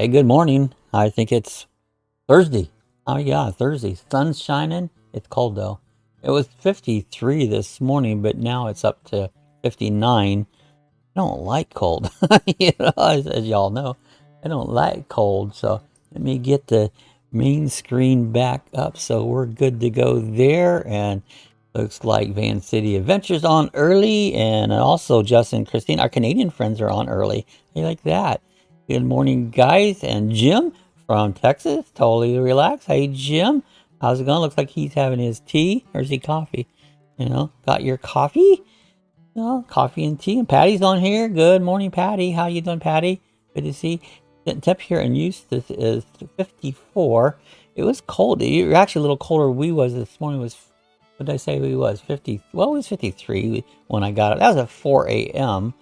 Hey, good morning. I think it's Thursday. Oh yeah, Thursday. Sun's shining. It's cold though. It was 53 this morning, but now it's up to 59. I don't like cold. As y'all know, I don't like cold. So let me get the main screen back up so we're good to go there. And looks like Van City Adventures on early, and also Justin and Christine, our Canadian friends, are on early. How you like that? Good morning, guys. And Jim from Texas, totally relaxed. Hey, Jim, how's it going? Looks like he's having his tea, or is he coffee? Got your coffee? Coffee and tea. And Patty's on here. Good morning, Patty. How you doing, Patty? Good to see. The temp here in Eustis is 54. It was cold. It was actually a little colder than we was this morning. What did I say we was? 50. Well, it was 53 when I got it. That was at 4 a.m.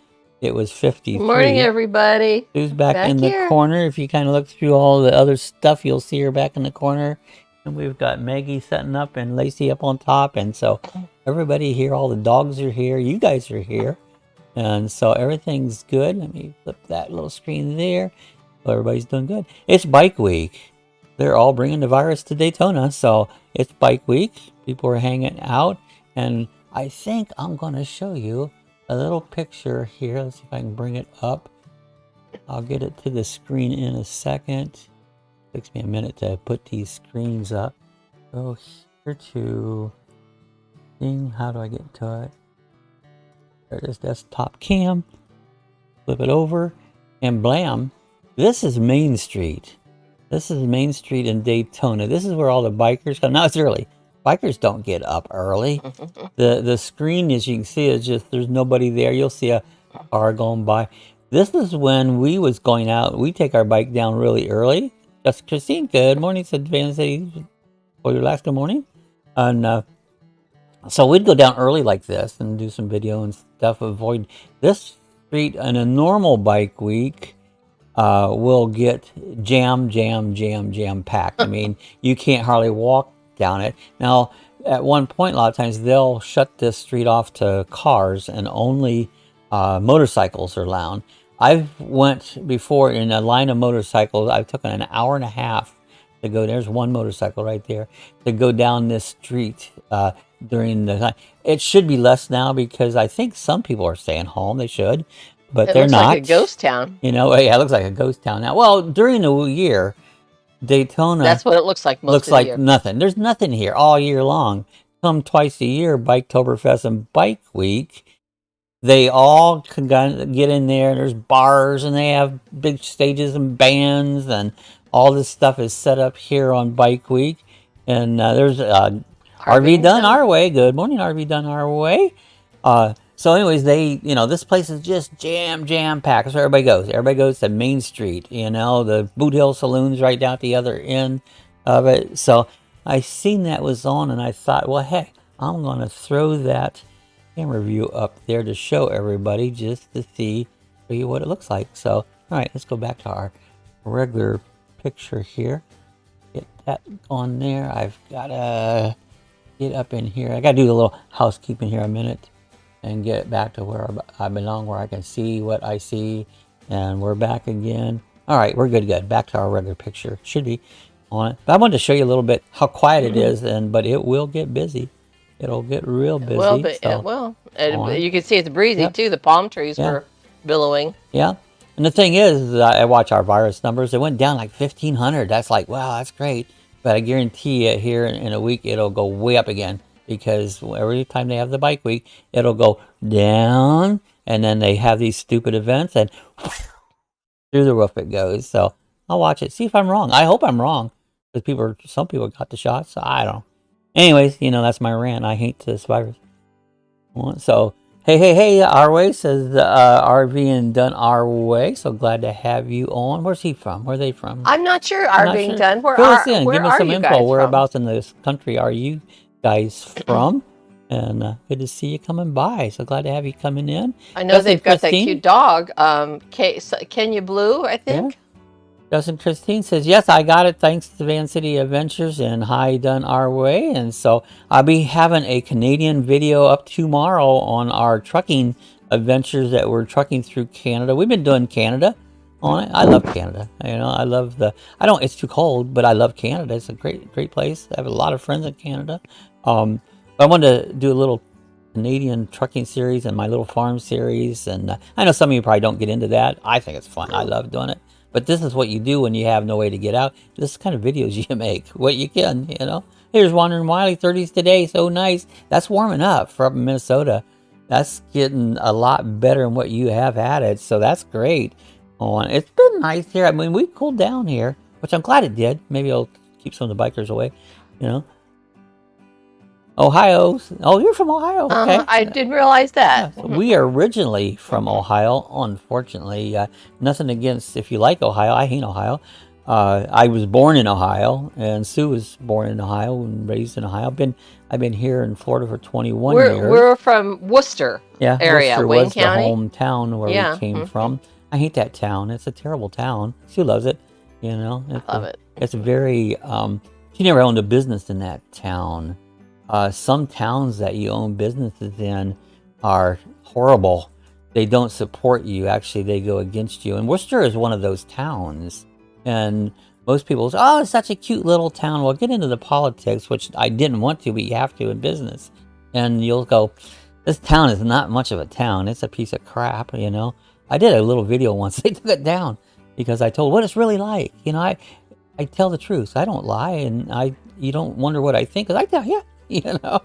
It was 53. Good morning, everybody. Who's back in the corner? If you kind of look through all the other stuff, you'll see her back in the corner. And we've got Maggie setting up and Lacey up on top. And so everybody here, all the dogs are here. You guys are here. And so everything's good. Let me flip that little screen there. Well, everybody's doing good. It's bike week. They're all bringing the virus to Daytona. So it's bike week. People are hanging out. And I think I'm going to show you a little picture here. Let's see if I can bring it up. I'll get it to the screen in a second. Takes me a minute to put these screens up. Go here to thing. How do I get to it? There it is, desktop cam. Flip it over, and blam! This is Main Street. This is Main Street in Daytona. This is where all the bikers come. Now it's early. Bikers don't get up early. The screen, as you can see, is just there's nobody there. You'll see a car going by. This is when we was going out. We take our bike down really early. That's Christine. Good morning, said Van City. For your last good morning. And so we'd go down early like this and do some video and stuff. Avoid this street in a normal bike week. Will get jam packed. I mean, you can't hardly walk down it. Now, at one point, a lot of times they'll shut this street off to cars and only motorcycles are allowed. I've went before in a line of motorcycles. I've taken an hour and a half to go. There's one motorcycle right there to go down this street during the time. It should be less now because I think some people are staying home. They should, but they're not. It looks like a ghost town. Yeah, it looks like a ghost town now. Well, during the year, Daytona. That's what it looks like most of the year. Nothing. There's nothing here all year long. Come twice a year, Biketoberfest and Bike Week. They all can get in there. There's bars and they have big stages and bands and all this stuff is set up here on Bike Week. And there's RV Done Our Way. Good morning, RV Done Our Way. So anyways, this place is just jam packed. So everybody goes. Everybody goes to Main Street. The Boot Hill Saloon's right down at the other end of it. So I seen that was on, and I thought, well, hey, I'm going to throw that camera view up there to show everybody just to show you what it looks like. So, all right, let's go back to our regular picture here. Get that on there. I've got to get up in here. I got to do a little housekeeping here a minute and get back to where I belong, where I can see what I see. And we're back again. All right, we're good. Back to our regular picture. Should be on it. But I wanted to show you a little bit how quiet it is, but it will get busy. It'll get real busy. It will. And you can see it's breezy, too. The palm trees were billowing. Yeah. And the thing is, I watch our virus numbers. It went down like 1,500. That's like, wow, that's great. But I guarantee you here in a week, it'll go way up again. Because every time they have the bike week, it'll go down. And then they have these stupid events. And through the roof it goes. So I'll watch it. See if I'm wrong. I hope I'm wrong. Because some people got the shots. So I don't know. Anyways, that's my rant. I hate this virus. So, hey, Our Way says RV and Done Our Way. So glad to have you on. Where's he from? Where are they from? I'm not sure. RV and Done. Fill us in. Give me some info. Whereabouts in this country are you guys from? And good to see you coming by. So glad to have you coming in. I know they've got that cute dog. Kenya Blue, I think. Yeah. Justin Christine says, yes, I got it thanks to Van City Adventures and Hi Done Our Way. And so I'll be having a Canadian video up tomorrow on our trucking adventures that we're trucking through Canada. We've been doing Canada on it. I love Canada. You know, I love I don't. It's too cold, but I love Canada. It's a great place. I have a lot of friends in Canada. But I wanted to do a little Canadian trucking series and my little farm series, and I know some of you probably don't get into that. I think it's fun. I love doing it. But this is what you do when you have no way to get out. This is kind of videos you make. What you can, you know. Here's Wandering Wiley, 30s today. So nice. That's warming up for up in Minnesota. That's getting a lot better than what you have had it. So that's great. It's been nice here. I mean, we cooled down here, which I'm glad it did. Maybe it'll keep some of the bikers away, you know. Ohio. Oh, you're from Ohio. Okay. I didn't realize that. Yeah, so we are originally from Ohio. Unfortunately, nothing against if you like Ohio. I hate Ohio. I was born in Ohio, and Sue was born in Ohio and raised in Ohio. I've been here in Florida for 21 years. We're from Worcester area, Worcester Wayne was County. the hometown where we came from. I hate that town. It's a terrible town. Sue loves it. You know, I love it. It's very. She never owned a business in that town. Some towns that you own businesses in are horrible. They don't support you. Actually, they go against you. And Worcester is one of those towns. And most people say, oh, it's such a cute little town. Well, get into the politics, which I didn't want to, but you have to in business. And you'll go, this town is not much of a town. It's a piece of crap, you know. I did a little video once. They took it down because I told what it's really like. You know, I tell the truth. I don't lie. And you don't wonder what I think. Because I tell you. You know,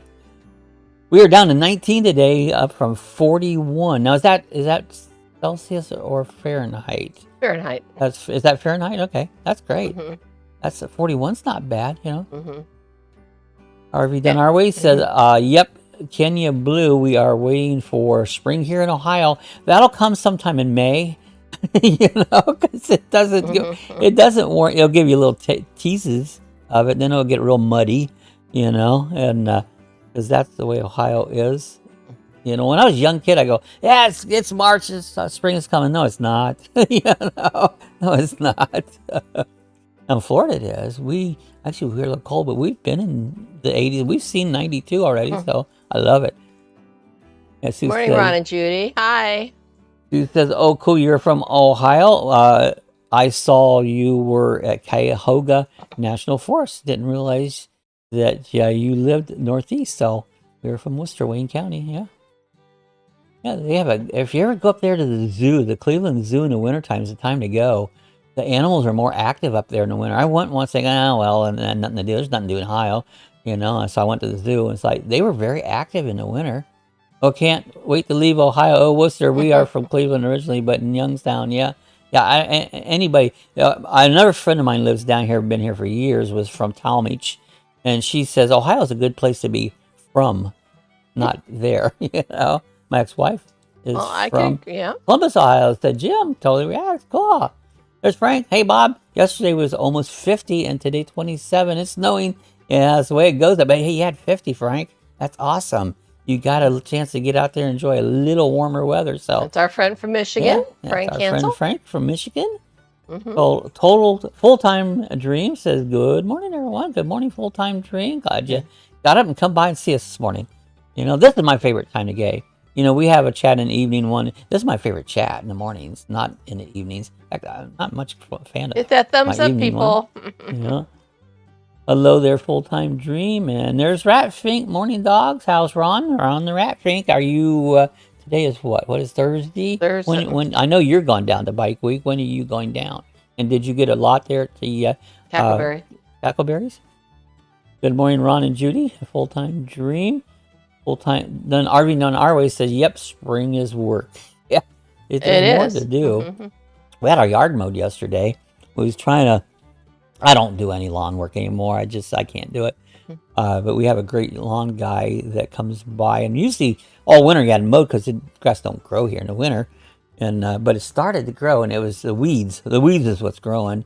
we are down to 19 today, up from 41. Now, is that Celsius or Fahrenheit? Fahrenheit. Is that Fahrenheit? Okay, that's great. That's 41's not bad, you know. RV done our way says, "Yep, Kenya Blue. We are waiting for spring here in Ohio. That'll come sometime in May." You know, because it doesn't warrant. It'll give you little teases of it, then it'll get real muddy. You know, and because that's the way Ohio is. You know, when I was a young kid, I go, yeah, it's March, spring is coming. No, it's not. You know, no, it's not. In Florida, it is. We're a little cold, but we've been in the 80s. We've seen 92 already, so I love it. Yeah, morning, Ron and Judy. Hi. Sue says, oh, cool, you're from Ohio. I saw you were at Cuyahoga National Forest. Didn't realize that you lived northeast, so we were from Worcester, Wayne County. Yeah, they have if you ever go up there to the zoo, the Cleveland Zoo in the wintertime is the time to go. The animals are more active up there in the winter. I went once thinking, and nothing to do. There's nothing to do in Ohio, you know. So I went to the zoo, and it's like they were very active in the winter. Oh, can't wait to leave Ohio. Oh, Worcester, we are from Cleveland originally, but in Youngstown, anybody. Another friend of mine lives down here, been here for years, was from Talmadge. And she says, Ohio's a good place to be from, not there, you know. My ex-wife is from Columbus, Ohio. I said, Jim, totally reacts. Cool. There's Frank. Hey, Bob. Yesterday was almost 50, and today 27. It's snowing. Yeah, that's the way it goes. But hey, you had 50, Frank. That's awesome. You got a chance to get out there and enjoy a little warmer weather. So that's our friend from Michigan, Frank Hansel. Friend Frank from Michigan. Total full-time dream says, good morning, everyone. Good morning, full-time dream. Glad you got up and come by and see us this morning. You know, this is my favorite time of day. You know, we have a chat in the evening one. This is my favorite chat in the mornings, not in the evenings. In fact, I'm not much a fan of Hit that thumbs up, people. You know? Hello there, full-time dream. And there's Rat Fink. Morning, dogs. How's Ron? Ron the Rat Fink. Are you... Today is what? What is Thursday? Thursday. When I know you're going down to Bike Week. When are you going down? And did you get a lot there at the Tackleberries? Good morning, Ron and Judy. A full-time dream. Full-time. Then RV Done Our Way says, "Yep, spring is work." Yeah, there's more to do. We had our yard mowed yesterday. We was trying to. I don't do any lawn work anymore. I can't do it. But we have a great lawn guy that comes by, and usually all winter you got to mow because the grass don't grow here in the winter. And but it started to grow, and it was the weeds. The weeds is what's growing.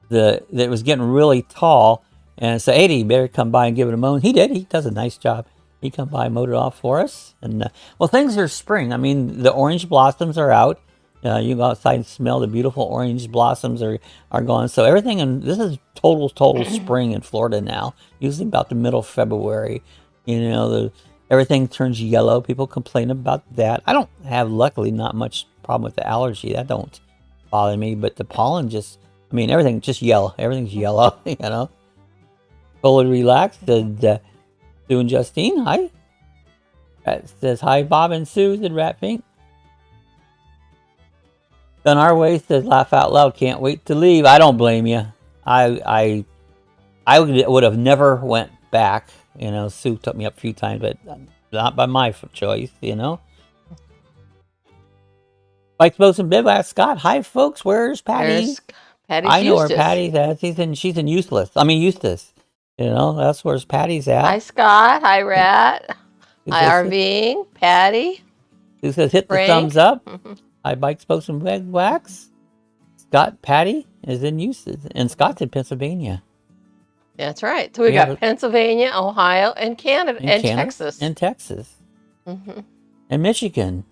It was getting really tall, and so Eddie better come by and give it a mow. He did. He does a nice job. He come by and mowed it off for us. And well, things are spring. I mean, the orange blossoms are out. You go outside and smell the beautiful orange blossoms are gone. So everything, and this is total spring in Florida now. Usually about the middle of February, you know, everything turns yellow. People complain about that. I don't have, luckily, not much problem with the allergy. That don't bother me, but the pollen just, I mean, everything just yellow. Everything's yellow, you know. Fully relaxed. Sue and Justine, hi. Rat says hi, Bob and Susan, Rat Pink. On our way, says laugh out loud, can't wait to leave. I don't blame you. I would have never went back. You know, Sue took me up a few times, but not by my choice, you know. Mike Bose and Bivouac Scott, hi folks, where's Patty? Patty's I know Eustace. where Patty's at. She's in Eustis. You know, that's where Patty's at. Hi Scott, hi Rat, hi RVing, Patty. Who says hit the thumbs up? Hi Bikes, Bose and Bivouacs. Scott, Patty is in Eustis, and Scott's in Pennsylvania. That's right. So we got Pennsylvania, Ohio, and Canada, and Texas. And Texas. And Michigan.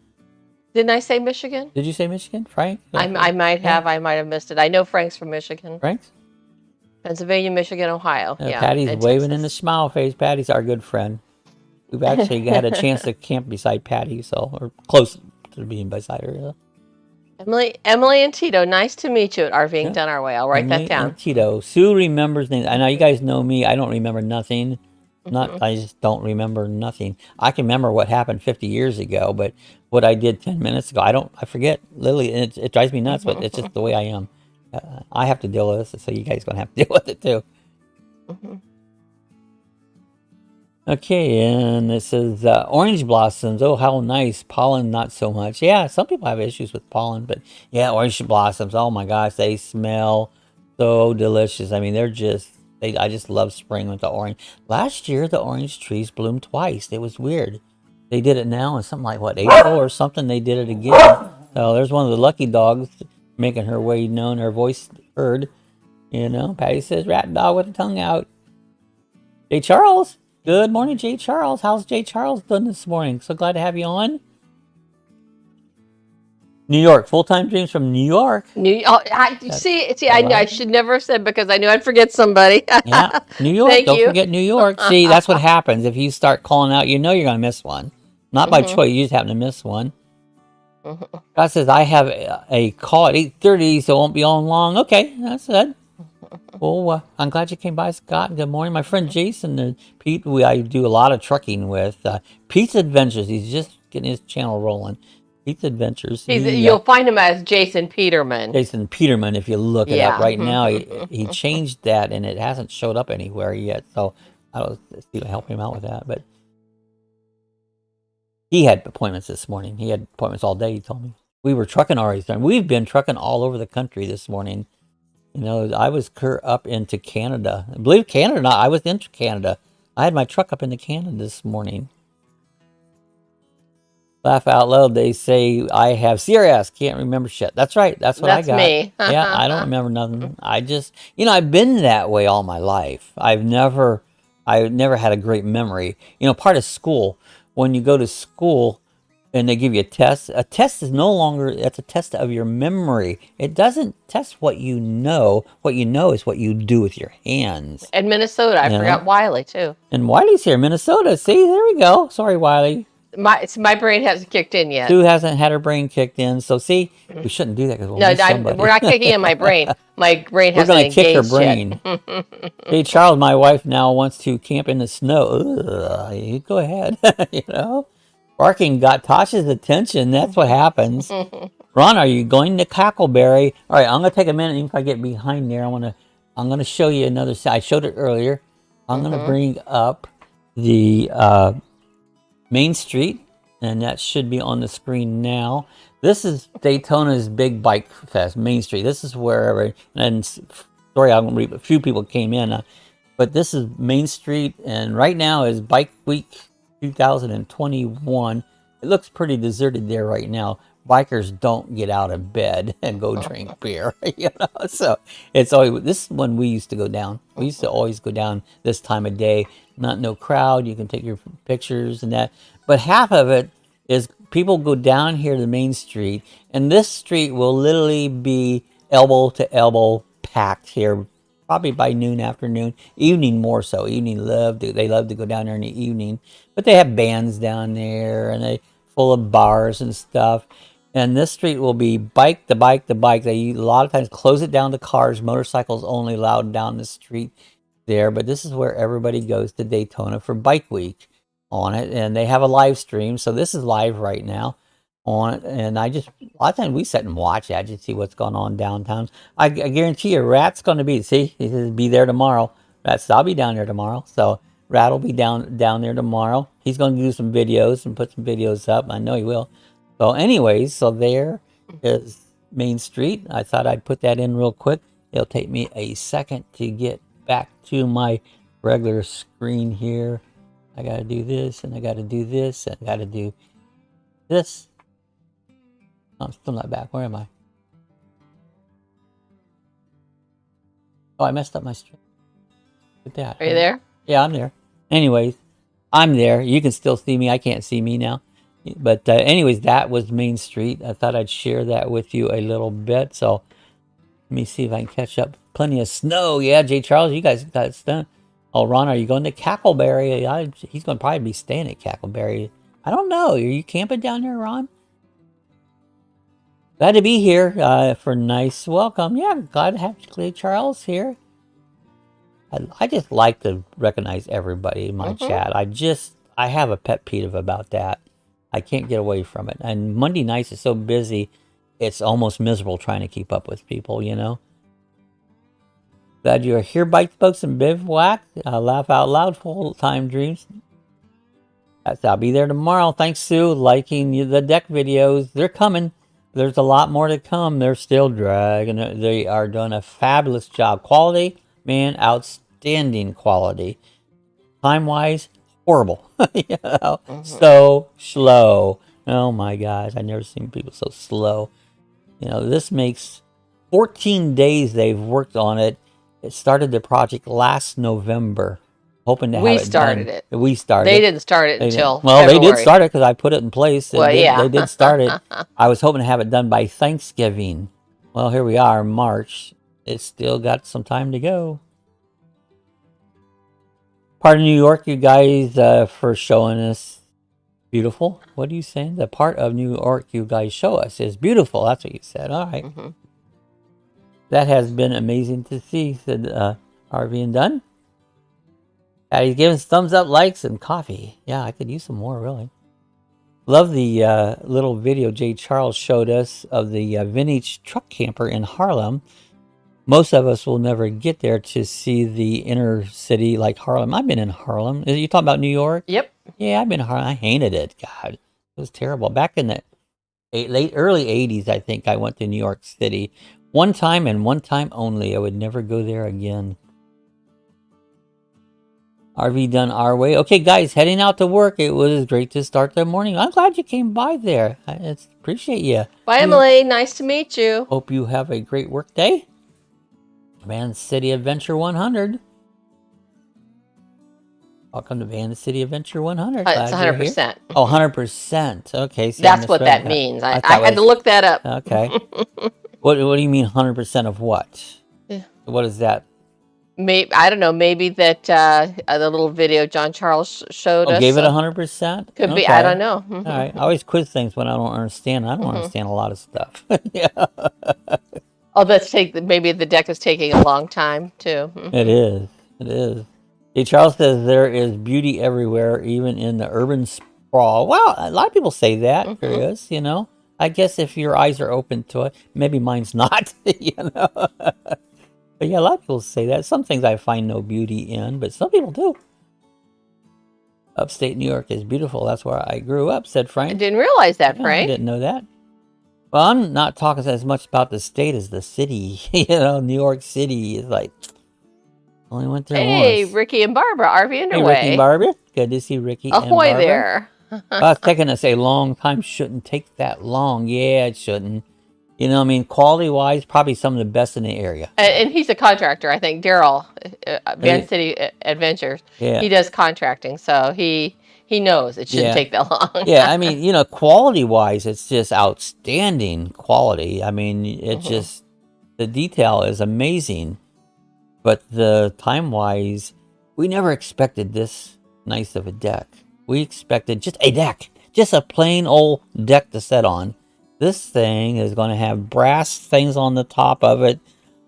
Didn't I say Michigan? Did you say Michigan, Frank? I might have. I might have missed it. I know Frank's from Michigan. Frank's? Pennsylvania, Michigan, Ohio. Yeah. Patty's waving in the smile face. Patty's our good friend. We've actually had a chance to camp beside Patty, or close to being beside her. Yeah. Emily and Tito, nice to meet you at RVing Dunaway. I'll write that down. And Tito. Sue remembers things. I know you guys know me. I don't remember nothing. I just don't remember nothing. I can remember what happened 50 years ago, but what I did 10 minutes ago, I forget. Literally, it drives me nuts, but it's just the way I am. I have to deal with this, so you guys going to have to deal with it too. Okay, and it says orange blossoms. Oh, how nice. Pollen, not so much. Yeah, some people have issues with pollen, but yeah, orange blossoms. Oh my gosh, they smell so delicious. I mean, I just love spring with the orange. Last year, the orange trees bloomed twice. It was weird. They did it now in something like, April or something. They did it again. So there's one of the lucky dogs making her way known, her voice heard. You know, Patty says, rat dog with the tongue out. Jay Charles. Good morning, Jay Charles. How's Jay Charles done this morning? So glad to have you on. New York, full-time dreams from New York. I should never have said because I knew I'd forget somebody. Yeah, New York. Don't forget New York. See, that's what happens if you start calling out. You know you're going to miss one. Not by choice. You just happen to miss one. God says, I have a call at 8:30, so it won't be on long. Okay, that's it. Well, I'm glad you came by, Scott. Good morning. My friend Jason and Pete, I do a lot of trucking with. Pete's Adventures. He's just getting his channel rolling. Pete's Adventures. You'll find him as Jason Peterman. Jason Peterman, if you look it up right now. He changed that, and it hasn't showed up anywhere yet. So I'll see to help him out with that. But he had appointments this morning. He had appointments all day, he told me. We were trucking already. We've been trucking all over the country this morning. You know, I was up into Canada. Believe Canada or not, I was into Canada. I had my truck up into Canada this morning. Laugh out loud. They say I have CRS. Can't remember shit. That's right. That's what I got. That's me. Yeah, I don't remember nothing. I just, I've been that way all my life. I've never had a great memory. Part of school, when you go to school and they give you a test is no longer, that's a test of your memory. It doesn't test what you know. What you know is what you do with your hands. And Minnesota. I forgot Wiley, too. And Wiley's here, Minnesota. See, there we go. Sorry, Wiley. My brain hasn't kicked in yet. Sue hasn't had her brain kicked in. So, see, we shouldn't do that because we're not kicking in my brain. My brain hasn't engaged yet. We're going to kick her brain. Hey, Charles, my wife now wants to camp in the snow. Ugh, go ahead, Barking got Tasha's attention. That's what happens. Ron, are you going to Cackleberry? All right, I'm going to take a minute. Even if I get behind there, I'm going to show you another side. I showed it earlier. I'm going to bring up the Main Street, and that should be on the screen now. This is Daytona's big bike fest, Main Street. This is where, and sorry, a few people came in, but this is Main Street, and right now is Bike Week 2021. It looks pretty deserted there right now. Bikers don't get out of bed and go drink beer, So it's always, this is when we used to go down. We used to always go down this time of day. No crowd. You can take your pictures and that. But half of it is people go down here to Main Street, and this street will literally be elbow to elbow packed here. Probably by noon, afternoon, evening more so. Evening they love to go down there in the evening. But they have bands down there, and they full of bars and stuff. And this street will be bike to bike to bike. They a lot of times close it down to cars. Motorcycles only allowed down the street there. But this is where everybody goes to Daytona for Bike Week on it. And they have a live stream. So this is live right now on it. And a lot of times we sit and watch it. I just see what's going on downtown. I guarantee you, Rat's going to be, see, he says be there tomorrow. I'll be down there tomorrow. So Rat will be down there tomorrow. He's going to do some videos and put some videos up. I know he will. So anyways, so there is Main Street. I thought I'd put that in real quick. It'll take me a second to get back to my regular screen here. I got to do this, and I got to do this, and I got to do this. Oh, I'm still not back. Where am I? Oh, I messed up my stream. Look at that. Are you there? Yeah, I'm there. Anyways, I'm there. You can still see me. I can't see me now. But anyways, that was Main Street. I thought I'd share that with you a little bit. So let me see if I can catch up. Plenty of snow. Yeah, Jay Charles, you guys got it done. Oh, Ron, are you going to Cackleberry? He's going to probably be staying at Cackleberry. I don't know. Are you camping down there, Ron? Glad to be here for nice welcome. Yeah, glad to have Jay Charles here. I just like to recognize everybody in my chat. I have a pet peeve about that. I can't get away from it. And Monday nights is so busy, it's almost miserable trying to keep up with people, you know. Glad you're here, Bike Folks and Bivouac. Laugh out loud, full-time dreams. I'll be there tomorrow. Thanks, Sue. Liking the deck videos. They're coming. There's a lot more to come. They're still dragging it. They are doing a fabulous job. Quality, man, outstanding quality. Time-wise, horrible. You know? So slow. Oh my gosh, I've never seen people so slow. You know, this makes 14 days they've worked on it. It started the project last November, hoping to have it done. We started. They didn't start it until February. They did start it because I put it in place. Well, They did start it. I was hoping to have it done by Thanksgiving. Well, here we are, March. It's still got some time to go. Part of New York, you guys, for showing us beautiful. What are you saying? The part of New York you guys show us is beautiful. That's what you said. All right. That has been amazing to see, said RV and Dunn. He's giving us thumbs up, likes, and coffee. Yeah, I could use some more, really. Love the little video Jay Charles showed us of the vintage truck camper in Harlem. Most of us will never get there to see the inner city like Harlem. I've been in Harlem. You talking about New York? Yep. Yeah, I've been in Harlem. I hated it. God, it was terrible. Back in the early 80s, I think I went to New York City. One time and one time only. I would never go there again. RV done our way. Okay, guys, heading out to work. It was great to start the morning. I'm glad you came by there. I appreciate you. Bye, Emily. Nice to meet you. Hope you have a great work day. Van City Adventure 100. Welcome to Van City Adventure 100. It's 100%. Oh, 100%. Okay. See, that's what that means. I had to look that up. Okay. What do you mean 100% of what? Yeah. What is that? Maybe, I don't know. Maybe that the little video John Charles showed us. Gave it 100%? Could be. I don't know. All right. I always quiz things when I don't understand. I don't understand a lot of stuff. Yeah. Oh, maybe the deck is taking a long time too. It is. It is. Hey, Charles says there is beauty everywhere, even in the urban sprawl. Well, a lot of people say that. There is, you know. I guess if your eyes are open to it, maybe mine's not, you know. But yeah, a lot of people say that. Some things I find no beauty in, but some people do. Upstate New York is beautiful. That's where I grew up, said Frank. I didn't realize that, Frank. I didn't know that. Well, I'm not talking as much about the state as the city. You know, New York City is like, only went there once. Hey, Ricky and Barbara, RV underway. Hey, Ricky and Barbara. Good to see Ricky and Barbara. Ahoy there. It's taking us a long time. Shouldn't take that long. Yeah, it shouldn't. You know, I mean, quality-wise, probably some of the best in the area. And he's a contractor, I think. Daryl, Van City Adventures. Yeah. He does contracting, so he knows it shouldn't take that long. Yeah, I mean, you know, quality-wise, it's just outstanding quality. I mean, it's just, the detail is amazing. But the time-wise, we never expected this nice of a deck. We expected just a deck. Just a plain old deck to sit on. This thing is going to have brass things on the top of it.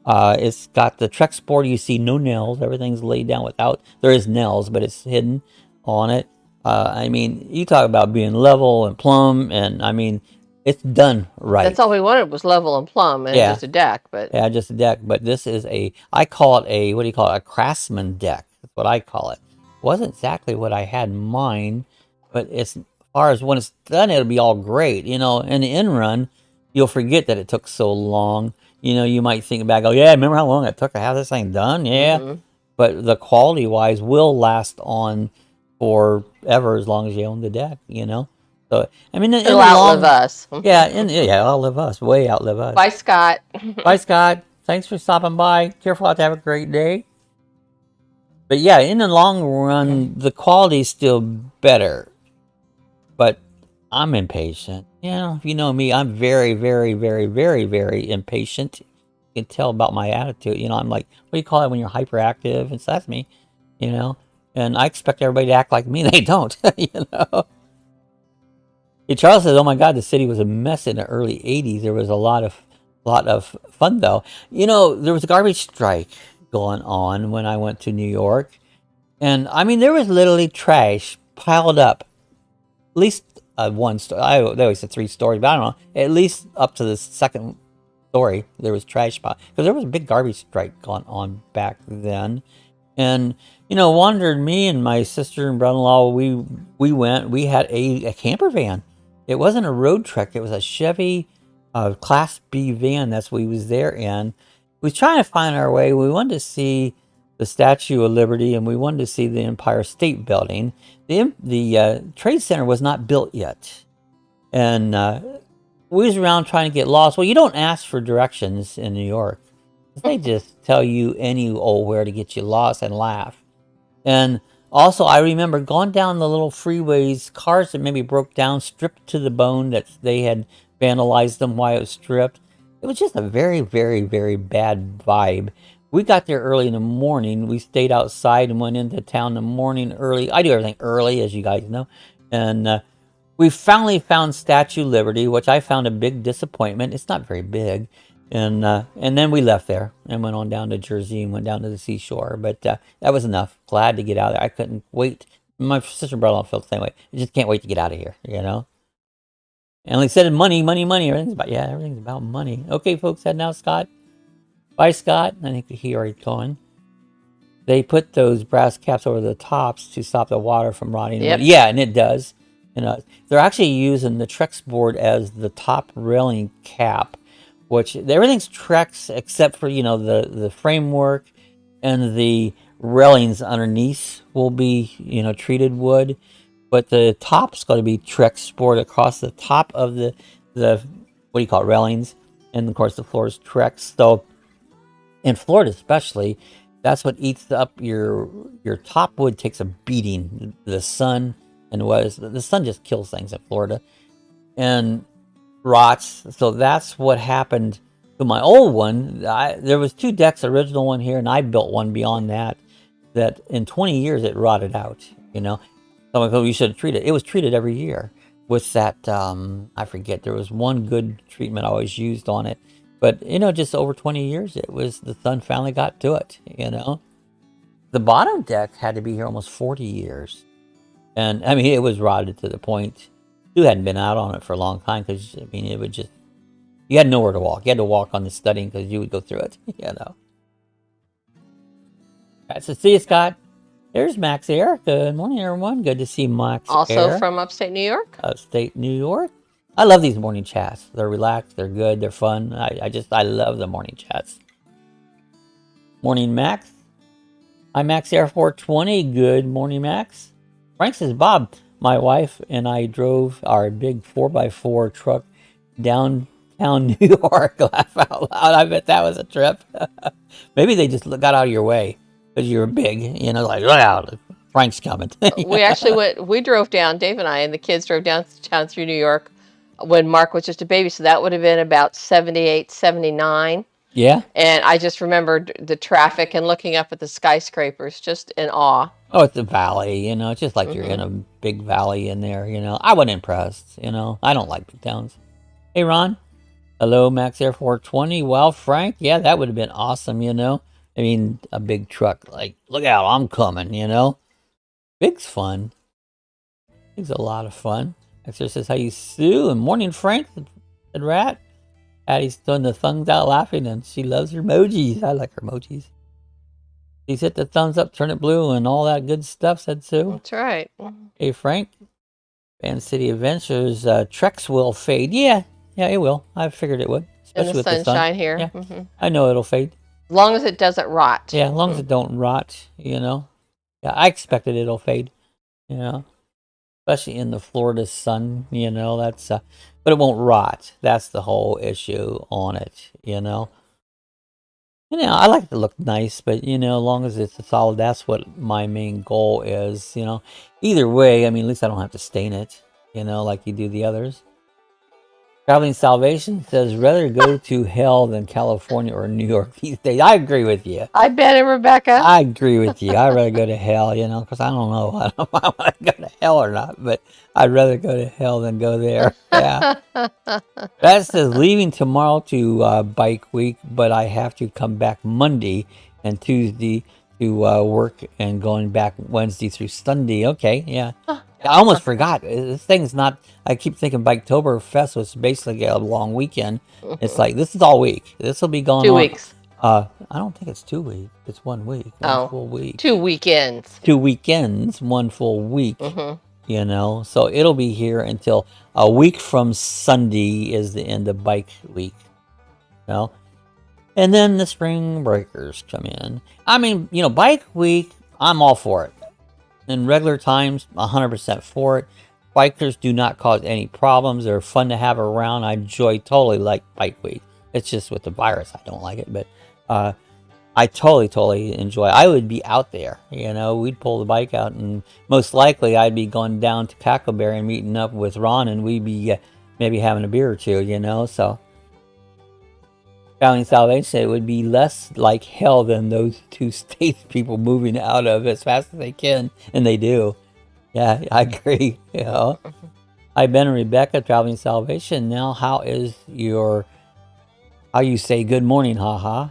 It's got the Trex board. You see no nails. Everything's laid down without. There is nails, but it's hidden on it. I mean, you talk about being level and plumb, and I mean, it's done right. That's all we wanted was level and plumb, and just a deck. But yeah, just a deck. But this is I call it a, what do you call it? A craftsman deck. That's what I call it. Wasn't exactly what I had in mind, but as far as when it's done, it'll be all great. You know, in the end run, you'll forget that it took so long. You know, you might think back, oh yeah, remember how long it took to have this thing done? Yeah. But the quality wise will last on forever as long as you own the deck, you know. So I mean, it'll outlive us. Yeah, outlive us, way outlive us. Bye, Scott. Bye, Scott. Thanks for stopping by. Careful out to have a great day. But yeah, in the long run, the quality is still better. But I'm impatient. You know, if you know me, I'm very, very, very, very, very impatient. You can tell about my attitude. You know, I'm like, what do you call it when you're hyperactive? And so that's me, you know. And I expect everybody to act like me. They don't, you know. Charles says, oh my God, the city was a mess in the early 80s. There was a lot of fun, though. You know, there was a garbage strike going on when I went to New York. And, I mean, there was literally trash piled up. At least one story. They always said 3 stories, but I don't know. At least up to the second story, there was trash piled. Because there was a big garbage strike going on back then. And, you know, wandered me and my sister and brother-in-law, we went. We had a camper van. It wasn't a road trek. It was a Chevy Class B van. That's what we was there in. We was trying to find our way. We wanted to see the Statue of Liberty, and we wanted to see the Empire State Building. The Trade Center was not built yet. And we was around trying to get lost. Well, you don't ask for directions in New York. They just tell you any old where to get you lost and laugh. And also, I remember going down the little freeways, cars that maybe broke down, stripped to the bone, that they had vandalized them while it was stripped. It was just a very, very, very bad vibe. We got there early in the morning. We stayed outside and went into town in the morning early. I do everything early, as you guys know. And we finally found Statue of Liberty, which I found a big disappointment. It's not very big. And then we left there and went on down to Jersey and went down to the seashore. But that was enough. Glad to get out of there. I couldn't wait. My sister and brother-in-law felt the same way. I just can't wait to get out of here, you know. And like I said, money. Everything's about money. Okay, folks, heading out, Scott. Bye, Scott. I think he already gone. They put those brass caps over the tops to stop the water from rotting. Yep. Yeah, and it does. You know, they're actually using the Trex board as the top railing cap, which everything's Trex except for, you know, the framework and the railings underneath will be, you know, treated wood, but the top's going to be Trex board across the top of the what do you call it, railings, and of course the floor is Trex. So in Florida especially, that's what eats up your top wood. Takes a beating. The sun the sun just kills things in Florida and rots. So that's what happened to my old one. There was 2 decks, original one here, and I built one beyond that in 20 years it rotted out, you know. Someone goes, you should have treated it. It was treated every year with that, I forget, there was one good treatment I always used on it. But, you know, just over 20 years, the sun finally got to it, you know. The bottom deck had to be here almost 40 years. And, I mean, it was rotted to the point, you hadn't been out on it for a long time because, I mean, it would just, you had nowhere to walk. You had to walk on the studding because you would go through it, you know. All right, so see you, Scott. There's Max Air. Good morning, everyone. Good to see Max also Air. From upstate New York. Upstate New York. I love these morning chats. They're relaxed. They're good. They're fun. I love the morning chats. Morning, Max. I'm Max Air 420. Good morning, Max. Frank says, Bob, my wife and I drove our big 4x4 truck downtown New York. Laugh out loud. I bet that was a trip. Maybe they just got out of your way because you were big. You know, like, wow, Frank's coming. We actually we drove down, Dave and I, and the kids drove down through New York when Mark was just a baby. So that would have been about 78, 79. Yeah. And I just remembered the traffic and looking up at the skyscrapers, just in awe. Oh, it's a valley, you know. It's just like you're in a big valley in there, you know. I wasn't impressed, you know. I don't like big towns. Hey, Ron. Hello, Max Air 420. Well, Frank, yeah, that would have been awesome, you know. I mean, a big truck, like, look out, I'm coming, you know. Big's fun. Big's a lot of fun. Exer says, how you Sue? And morning, Frank, said Rat. Addie's throwing the thumbs out laughing, and she loves her emojis. I like her emojis. She's hit the thumbs up, turn it blue, and all that good stuff, said Sue. That's right. Hey, Frank. Van City Adventures, Trex will fade. Yeah, it will. I figured it would. Especially In the with sunshine the sun. here. Yeah. I know it'll fade. As long as it doesn't rot. Yeah, as long as it don't rot, you know. Yeah, I expected it'll fade, you know. Especially in the Florida sun, you know, that's but it won't rot. That's the whole issue on it, you know. You know, I like it to look nice, but you know, as long as it's solid, that's what my main goal is, you know. Either way, I mean, at least I don't have to stain it, you know, like you do the others. Traveling Salvation says, rather go to hell than California or New York these days. I agree with you. I bet it, Rebecca. I agree with you. I'd rather go to hell, you know, because I don't know. I don't know if I want to go to hell or not, but I'd rather go to hell than go there. Yeah. That says, leaving tomorrow to bike week, but I have to come back Monday and Tuesday to work and going back Wednesday through Sunday. Okay, yeah. I almost forgot. This thing's not, I keep thinking Biketoberfest was basically a long weekend. It's like, this is all week. This will be going 2 on. weeks. I don't think it's 2 weeks. It's 1 week. One full week. 2 weekends. 2 weekends, 1 full week. You know, so it'll be here until a week from Sunday is the end of bike week. You know? And then the spring breakers come in. I mean, you know, bike week, I'm all for it. In regular times, 100% for it. Bikers do not cause any problems. They're fun to have around. I totally like bike week. It's just with the virus, I don't like it. But I totally enjoy it. I would be out there, you know. We'd pull the bike out, and most likely I'd be going down to Cackleberry and meeting up with Ron, and we'd be maybe having a beer or two, you know. So, Traveling Salvation, it would be less like hell than those 2 states people moving out of as fast as they can, and they do. Yeah, I agree, you know. Hi, Ben and Rebecca, Traveling Salvation. Now, how you say good morning, haha?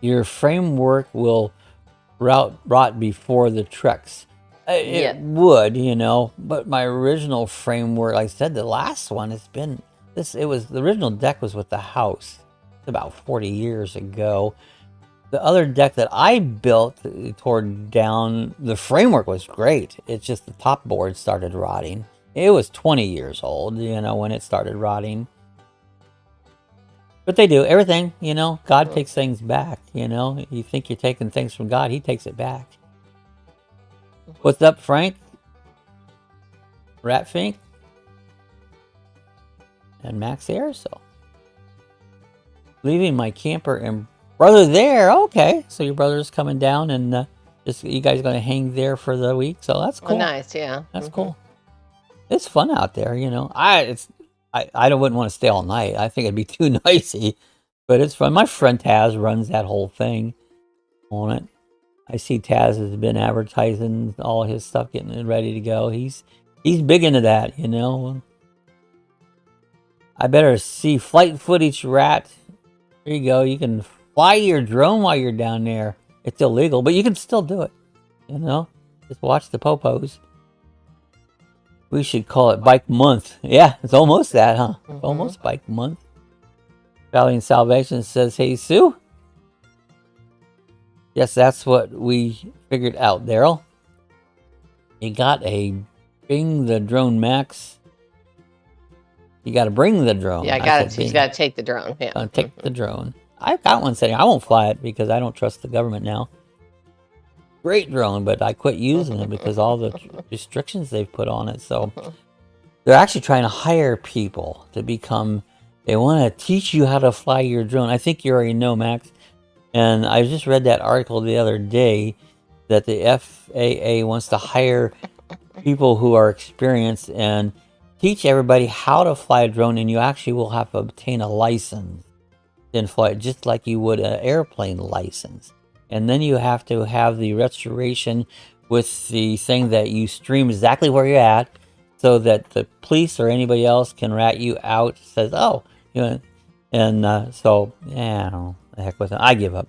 Your framework will rot before the treks. It would, you know, but my original framework, like I said, the last one has been this. It was the original deck was with the house about 40 years ago. The other deck that I built tore down. The framework was great. It's just the top board started rotting. It was 20 years old, you know, when it started rotting. But they do everything, you know. God takes things back, you know. You think you're taking things from God, He takes it back. What's up, Frank? Ratfink? And Max Air, so. Leaving my camper and brother there. Okay, so your brother's coming down, and just you guys going to hang there for the week. So that's cool. Oh, nice, yeah. That's cool. It's fun out there, you know. I wouldn't want to stay all night. I think it'd be too noisy, but it's fun. My friend Taz runs that whole thing on it. I see Taz has been advertising all his stuff, getting it ready to go. He's big into that, you know. I better see flight footage, Rat. There you go. You can fly your drone while you're down there. It's illegal, but you can still do it. You know, just watch the popos. We should call it Bike Month. Yeah, it's almost that, huh? Almost Bike Month. Valley and Salvation says, hey, Sue. Yes, that's what we figured out, Daryl. You got a Bring the Drone Max. You got to bring the drone. Yeah, I got it. You got to take the drone. Yeah. Take the drone. I've got one setting. I won't fly it because I don't trust the government now. Great drone, but I quit using it because all the restrictions they've put on it. So they're actually trying to hire people to become. They want to teach you how to fly your drone. I think you already know, Max. And I just read that article the other day that the FAA wants to hire people who are experienced and teach everybody how to fly a drone, and you actually will have to obtain a license and fly it just like you would an airplane license. And then you have to have the restoration with the thing that you stream exactly where you're at, so that the police or anybody else can rat you out. Says, oh, you know, and so yeah, I don't know, the heck with it. I give up.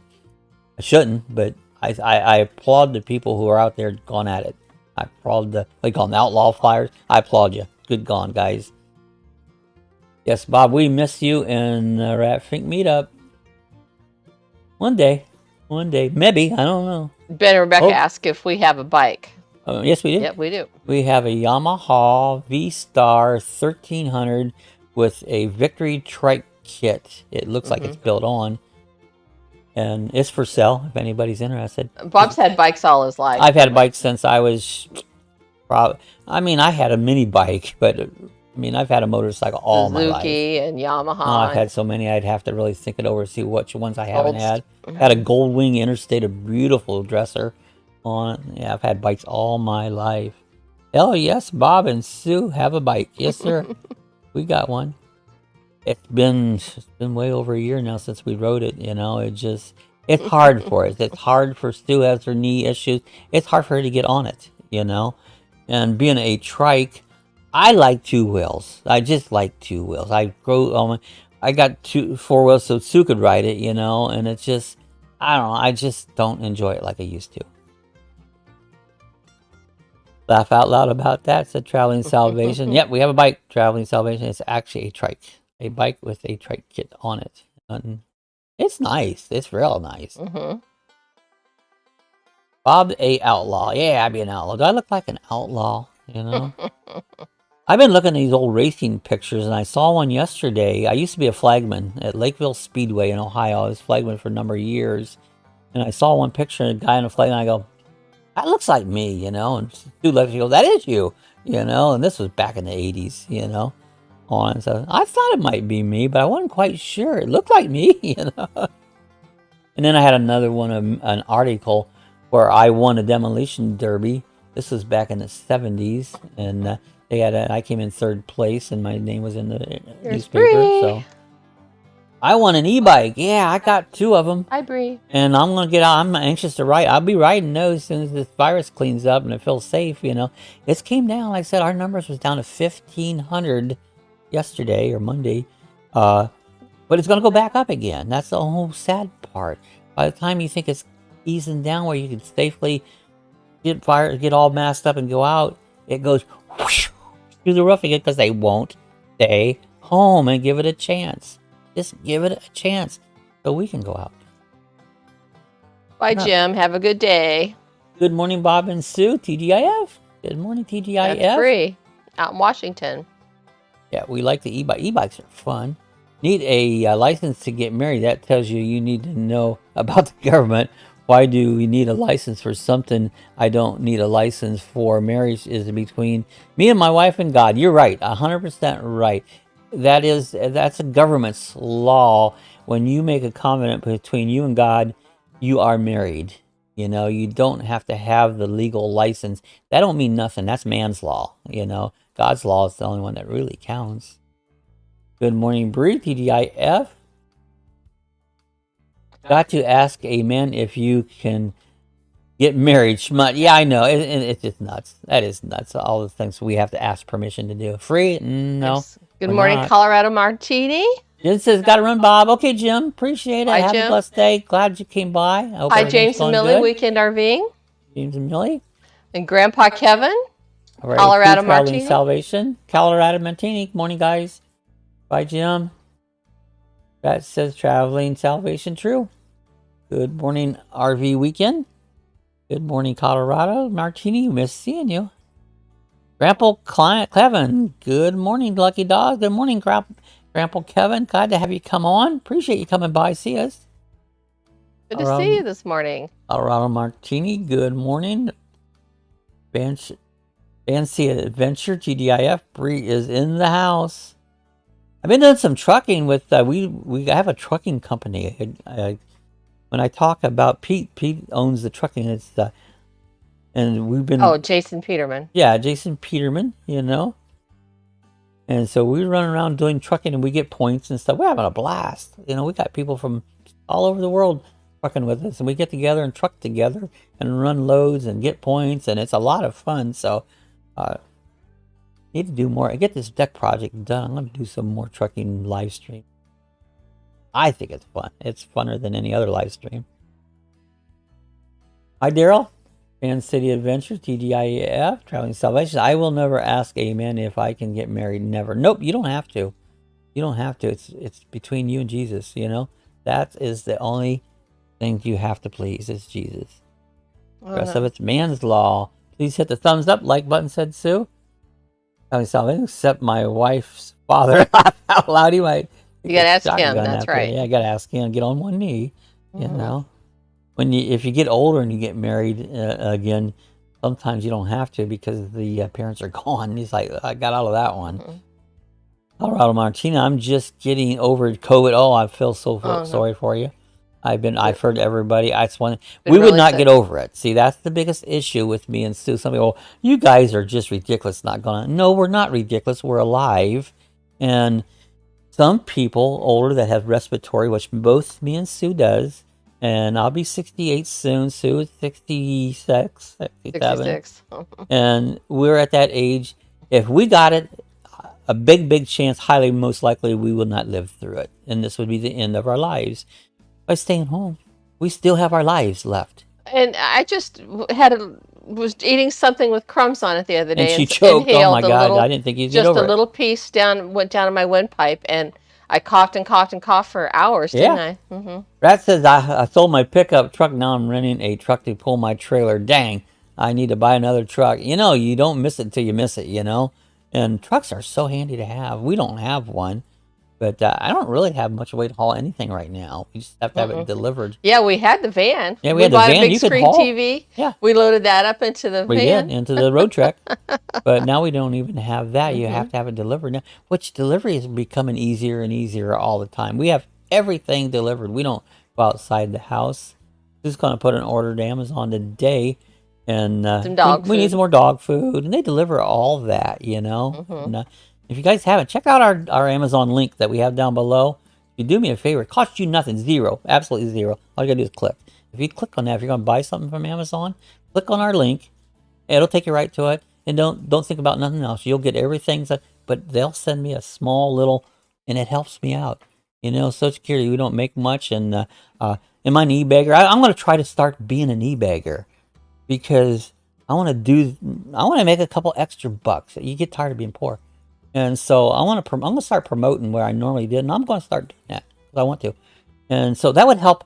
I shouldn't, but I applaud the people who are out there going at it. I applaud the, what do you call them, outlaw flyers. I applaud you. Good gone, guys. Yes, Bob, we miss you in Rat Fink meetup. One day, maybe, I don't know. Ben and Rebecca ask if we have a bike. Yes, we do. Yep, we do. We have a Yamaha V-Star 1300 with a Victory trike kit. It looks like it's built on. And it's for sale if anybody's interested. Bob's had bikes all his life. I've had a bike since I was I mean, I had a mini bike, but I mean, I've had a motorcycle all my life. Suzuki and Yamaha. Oh, I've had so many, I'd have to really think it over, see which ones I haven't had. Had a Goldwing Interstate, a beautiful dresser on it. Yeah, I've had bikes all my life. Oh, yes, Bob and Sue have a bike. Yes, sir. We got one. It's been way over a year now since we rode it, you know. It's hard for us. It's hard for Stu, has her knee issues. It's hard for her to get on it, you know. And being a trike, I like two wheels. I just like two wheels. I got 4 wheels so Sue could ride it, you know. And it's just, I don't know. I just don't enjoy it like I used to. Laugh out loud about that, said Traveling Salvation. Yep, we have a bike, Traveling Salvation. It's actually a trike. A bike with a trike kit on it. And it's nice. It's real nice. Bob a outlaw. Yeah, I'd be an outlaw. Do I look like an outlaw? You know? I've been looking at these old racing pictures, and I saw one yesterday. I used to be a flagman at Lakeville Speedway in Ohio. I was flagman for a number of years. And I saw one picture of a guy in a flag, and I go, that looks like me, you know? And dude looks, he goes, that is you, you know? And this was back in the 80s, you know? On. So I thought it might be me, but I wasn't quite sure. It looked like me, you know. And then I had another one, an article where I won a demolition derby. This was back in the 70s, and they had I came in 3rd place, and my name was in the newspaper. So I won an e-bike. Yeah, I got 2 of them. Hi, Bree. And I'm gonna get out. I'm anxious to ride. I'll be riding those as soon as this virus cleans up and it feels safe. You know, it came down. Like I said, our numbers was down to 1,500. Yesterday or Monday, but it's going to go back up again. That's the whole sad part. By the time you think it's easing down where you can safely get all masked up and go out, it goes whoosh, through the roof again because they won't stay home and give it a chance. Just give it a chance so we can go out. Bye, Jim. Have a good day. Good morning, Bob and Sue. TGIF. Good morning, TGIF. That's Bree out in Washington. Yeah, we like the e-bike. E-bikes are fun. Need a license to get married. That tells you need to know about the government. Why do we need a license for something I don't need a license for? Marriage is between me and my wife and God. You're right, 100% right. That's a government's law. When you make a covenant between you and God, you are married. You know, you don't have to have the legal license. That don't mean nothing. That's man's law, you know. God's law is the only one that really counts. Good morning, Bree, TGIF. Got to ask amen if you can get married. Schmut. Yeah, I know. It's just nuts. That is nuts. All the things we have to ask permission to do. Free? No. Yes. Good morning, not. Colorado Martini. Jim says, got to run, Bob. Okay, Jim. Appreciate it. Bye, Have Jim. a blessed day. Glad you came by. Hi, James and Millie, Weekend RVing. James and Millie. And Grandpa Kevin. All right, Colorado Martini. Salvation. Colorado Martini. Morning, guys. Bye, Jim. That says Traveling Salvation True. Good morning, RV Weekend. Good morning, Colorado Martini. Miss seeing you. Grandpa Kevin. Good morning, Lucky Dog. Good morning, Grandpa Kevin. Glad to have you come on. Appreciate you coming by. See us. Good to see you this morning. Colorado Martini. Good morning. Fancy Adventure, TGIF. Bree is in the house. I've been doing some trucking with, we have a trucking company. When I talk about Pete owns the trucking. It's and we've been. Oh, Jason Peterman. Yeah, Jason Peterman, you know. And so we run around doing trucking and we get points and stuff. We're having a blast. You know, we got people from all over the world trucking with us, and we get together and truck together and run loads and get points, and it's a lot of fun. So Need to do more. I get this deck project done. I'm going to do some more trucking live stream. I think it's fun. It's funner than any other live stream. Hi, Daryl. Fan City Adventures, TGIF, Traveling Salvation. I will never ask Amen if I can get married. Never. Nope, you don't have to. You don't have to. It's between you and Jesus, you know. That is the only thing you have to please is Jesus. The rest of it's man's law. Please hit the thumbs up, like button, said Sue. Traveling Salvation, except my wife's father. Laugh out loud. He might. You gotta ask him. That's right. Yeah, I gotta ask him. Get on one knee. You know. If you get older and you get married again, sometimes you don't have to because the parents are gone. He's like, I got out of that one. Colorado Martina, I'm just getting over COVID. Oh, I feel so sorry for you. I've heard everybody. We would not get over it. See, that's the biggest issue with me and Sue. Some people, you guys are just ridiculous. Not gonna. No, we're not ridiculous. We're alive, and some people older that have respiratory, which both me and Sue does. And I'll be 68 soon. Sue is 66, 67. 66. And we're at that age. If we got it, a big chance, highly most likely, we will not live through it. And this would be the end of our lives. By staying home, we still have our lives left. And I just was eating something with crumbs on it the other day. And she choked. Oh my God, I didn't think you'd get over it. Just a little piece went down in my windpipe, and I coughed and coughed and coughed for hours, didn't I? Rat says, I sold my pickup truck. Now I'm renting a truck to pull my trailer. Dang, I need to buy another truck. You know, you don't miss it till you miss it, you know? And trucks are so handy to have. We don't have one. But I don't really have much way to haul anything right now. We just have to have it delivered. Yeah, we had the van. Yeah, we had the van. We bought a big screen TV. Yeah. We loaded that up into the van. We did, into the road trek. But now we don't even have that. You have to have it delivered now, which delivery is becoming easier and easier all the time. We have everything delivered. We don't go outside the house. Just going to put an order to Amazon today. And some dog food. We need some more dog food. And they deliver all that, you know. And, if you guys haven't, check out our Amazon link that we have down below. If you do me a favor, it costs you nothing. Zero. Absolutely zero. All you got to do is click. If you click on that, if you're going to buy something from Amazon, click on our link. It'll take you right to it. And don't think about nothing else. You'll get everything. But they'll send me a small little, and it helps me out. You know, Social Security, we don't make much. And am I an e-bagger? I'm going to try to start being an e-bagger. Because I want to make a couple extra bucks. You get tired of being poor. And so I'm going to start promoting where I normally did, and I'm going to start doing that because I want to. And so that would help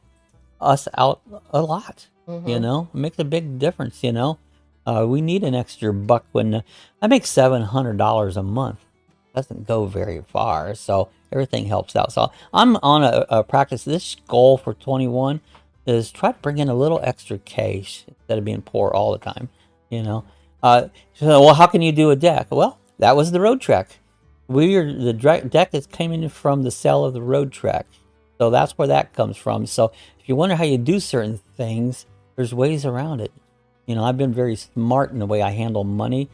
us out a lot, you know. It makes a big difference, you know. We need an extra buck when I make $700 a month. Doesn't go very far, so everything helps out. So I'm on a practice. This goal for 21 is try to bring in a little extra cash instead of being poor all the time, you know. So how can you do a deck? Well, that was the road trek. The deck is coming from the sale of the road trek. So that's where that comes from. So if you wonder how you do certain things, there's ways around it. You know, I've been very smart in the way I handle money.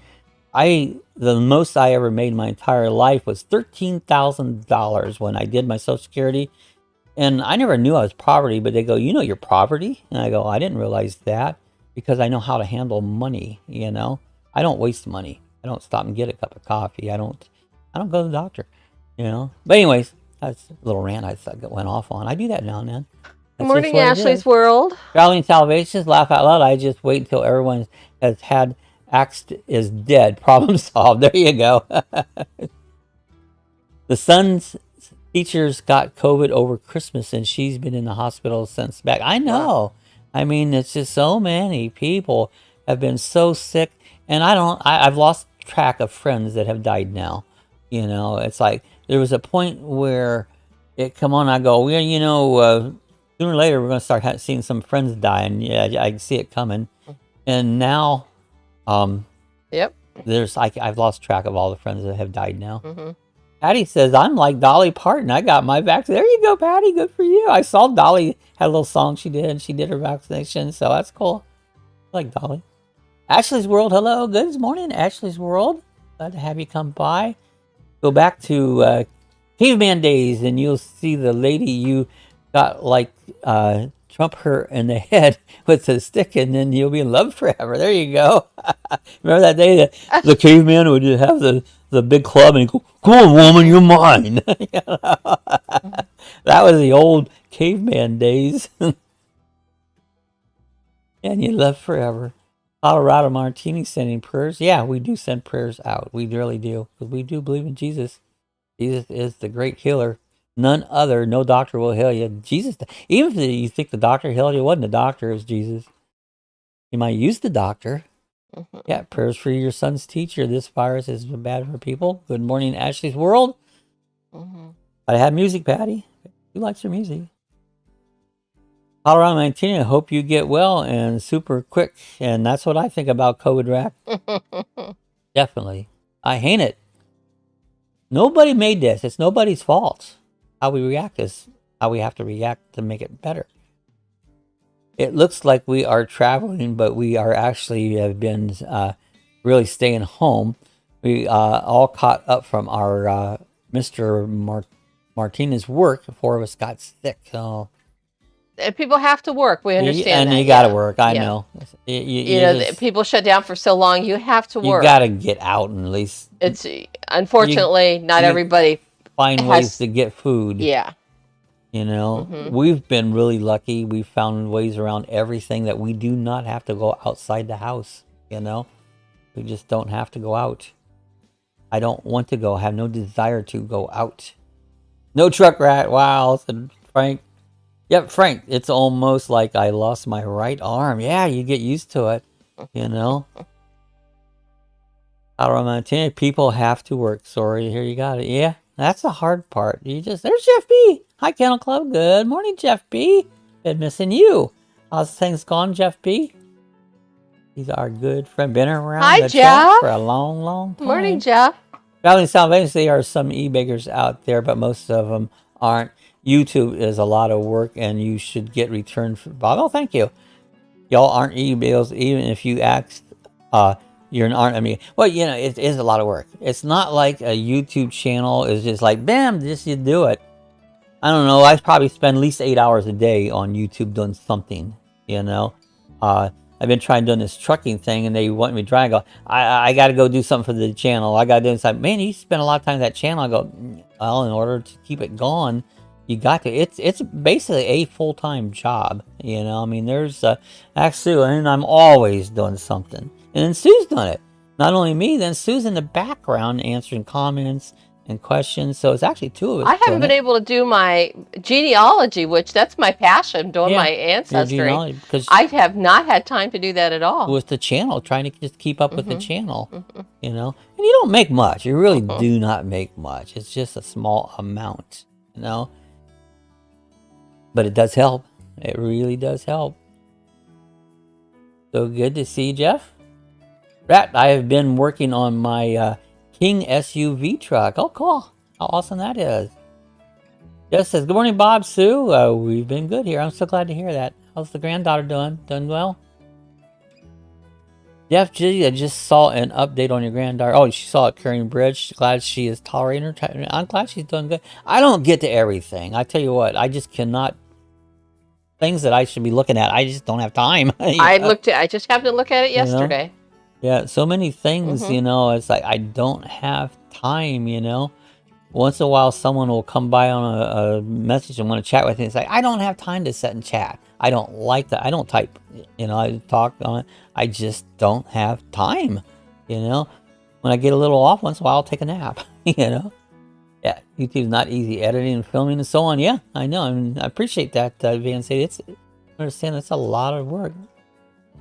The most I ever made my entire life was $13,000 when I did my Social Security. And I never knew I was poverty, but they go, you know you're poverty? And I go, I didn't realize that because I know how to handle money, you know. I don't waste money. I don't stop and get a cup of coffee. I don't go to the doctor, you know. But anyways, that's a little rant I went off on. I do that now and then. Good morning, Ashley's World. Traveling Salvations, laugh out loud. I just wait until everyone has had axed is dead. Problem solved. There you go. The son's teachers got COVID over Christmas, and she's been in the hospital since back. I know. Wow. I mean, it's just so many people have been so sick, and I've lost track of friends that have died now. You know, it's like there was a point where it come on. I go, well, you know, sooner or later we're going to start seeing some friends die, and yeah, I see it coming. And now, yep, I've lost track of all the friends that have died now. Patty says, I'm like Dolly Parton. I got my vaccine. There you go, Patty. Good for you. I saw Dolly had a little song she did. She did her vaccination, so that's cool. I like Dolly. Ashley's World, hello. Good morning, Ashley's World. Glad to have you come by. Go back to caveman days, and you'll see the lady you got like trump her in the head with a stick, and then you'll be in love forever. There you go. Remember that day that the caveman would just have the big club and he'd go, "Come on, woman, you're mine." That was the old caveman days. And you love forever. Colorado Martini sending prayers. Yeah, we do send prayers out. We really do. Because we do believe in Jesus. Jesus is the great healer. None other. No doctor will heal you. Jesus, even if you think the doctor healed you, it wasn't the doctor, it was Jesus. You might use the doctor. Yeah, prayers for your son's teacher. This virus is bad for people. Good morning, Ashley's World. I have music, Patty. Who likes your music? Colorado 19, I hope you get well and super quick. And that's what I think about COVID rack. Definitely. I hate it. Nobody made this. It's nobody's fault. How we react is how we have to react to make it better. It looks like we are traveling, but we are actually have been really staying home. We all caught up from our Mr. Martinez's work. 4 of us got sick. So people have to work. We understand that. You got to work. I know. You know, just, people shut down for so long. You have to work. You got to get out and at least. It's unfortunately not everybody find ways to get food. Yeah. You know, we've been really lucky. We've found ways around everything that we do not have to go outside the house. You know, we just don't have to go out. I don't want to go. I have no desire to go out. No truck rat. Wow, said Frank. Yep, Frank. It's almost like I lost my right arm. Yeah, you get used to it. You know. Montana, people have to work. Sorry, here you got it. Yeah, that's the hard part. There's Jeff B. Hi, Kennel Club. Good morning, Jeff B. Been missing you. How's things gone, Jeff B? He's our good friend. Been around the chat for a long, long time. Morning, Jeff. Traveling South, there are some e-bakers out there, but most of them aren't. YouTube is a lot of work, and you should get returned for Bob. Oh, thank you. Y'all aren't e-bills, even if you asked. You're aren't. I mean, well, you know, it is a lot of work. It's not like a YouTube channel is just like, bam, just you do it. I don't know. I probably spend at least 8 hours a day on YouTube doing something. You know, I've been trying doing this trucking thing, and they want me to try and go. I got to go do something for the channel. I got to do something. Man, you spend a lot of time on that channel. I go, well, in order to keep it going, you got to. It's basically a full-time job. You know, I mean, there's ask Sue, and I'm always doing something. And then Sue's done it. Not only me, then Sue's in the background answering comments and questions. So it's actually 2 of us. I haven't been able to do my genealogy, which that's my passion, doing my ancestry. Because I have not had time to do that at all. With the channel, trying to just keep up with the channel, you know. And you don't make much. You really do not make much. It's just a small amount, you know. But it does help. It really does help. So good to see you, Jeff. Rat, I have been working on my King SUV truck. Oh, cool. How awesome that is. Jeff says, good morning, Bob, Sue. We've been good here. I'm so glad to hear that. How's the granddaughter doing? Doing well? Jeff, I just saw an update on your granddaughter. Oh, she saw it carrying bridge. Glad she is tolerating her. I'm glad she's doing good. I don't get to everything. I tell you what, I just cannot. Things that I should be looking at, I just don't have time. I just happened to look at it yesterday. You know? Yeah, so many things, you know, it's like I don't have time, you know. Once in a while, someone will come by on a message and want to chat with me. It's like, I don't have time to sit and chat. I don't like that. I don't type, you know, I talk on it. I just don't have time, you know. When I get a little off, once in a while, I'll take a nap, you know. Yeah, YouTube's not easy. Editing and filming and so on. Yeah, I know. I mean, I appreciate that, Van. I understand that's a lot of work.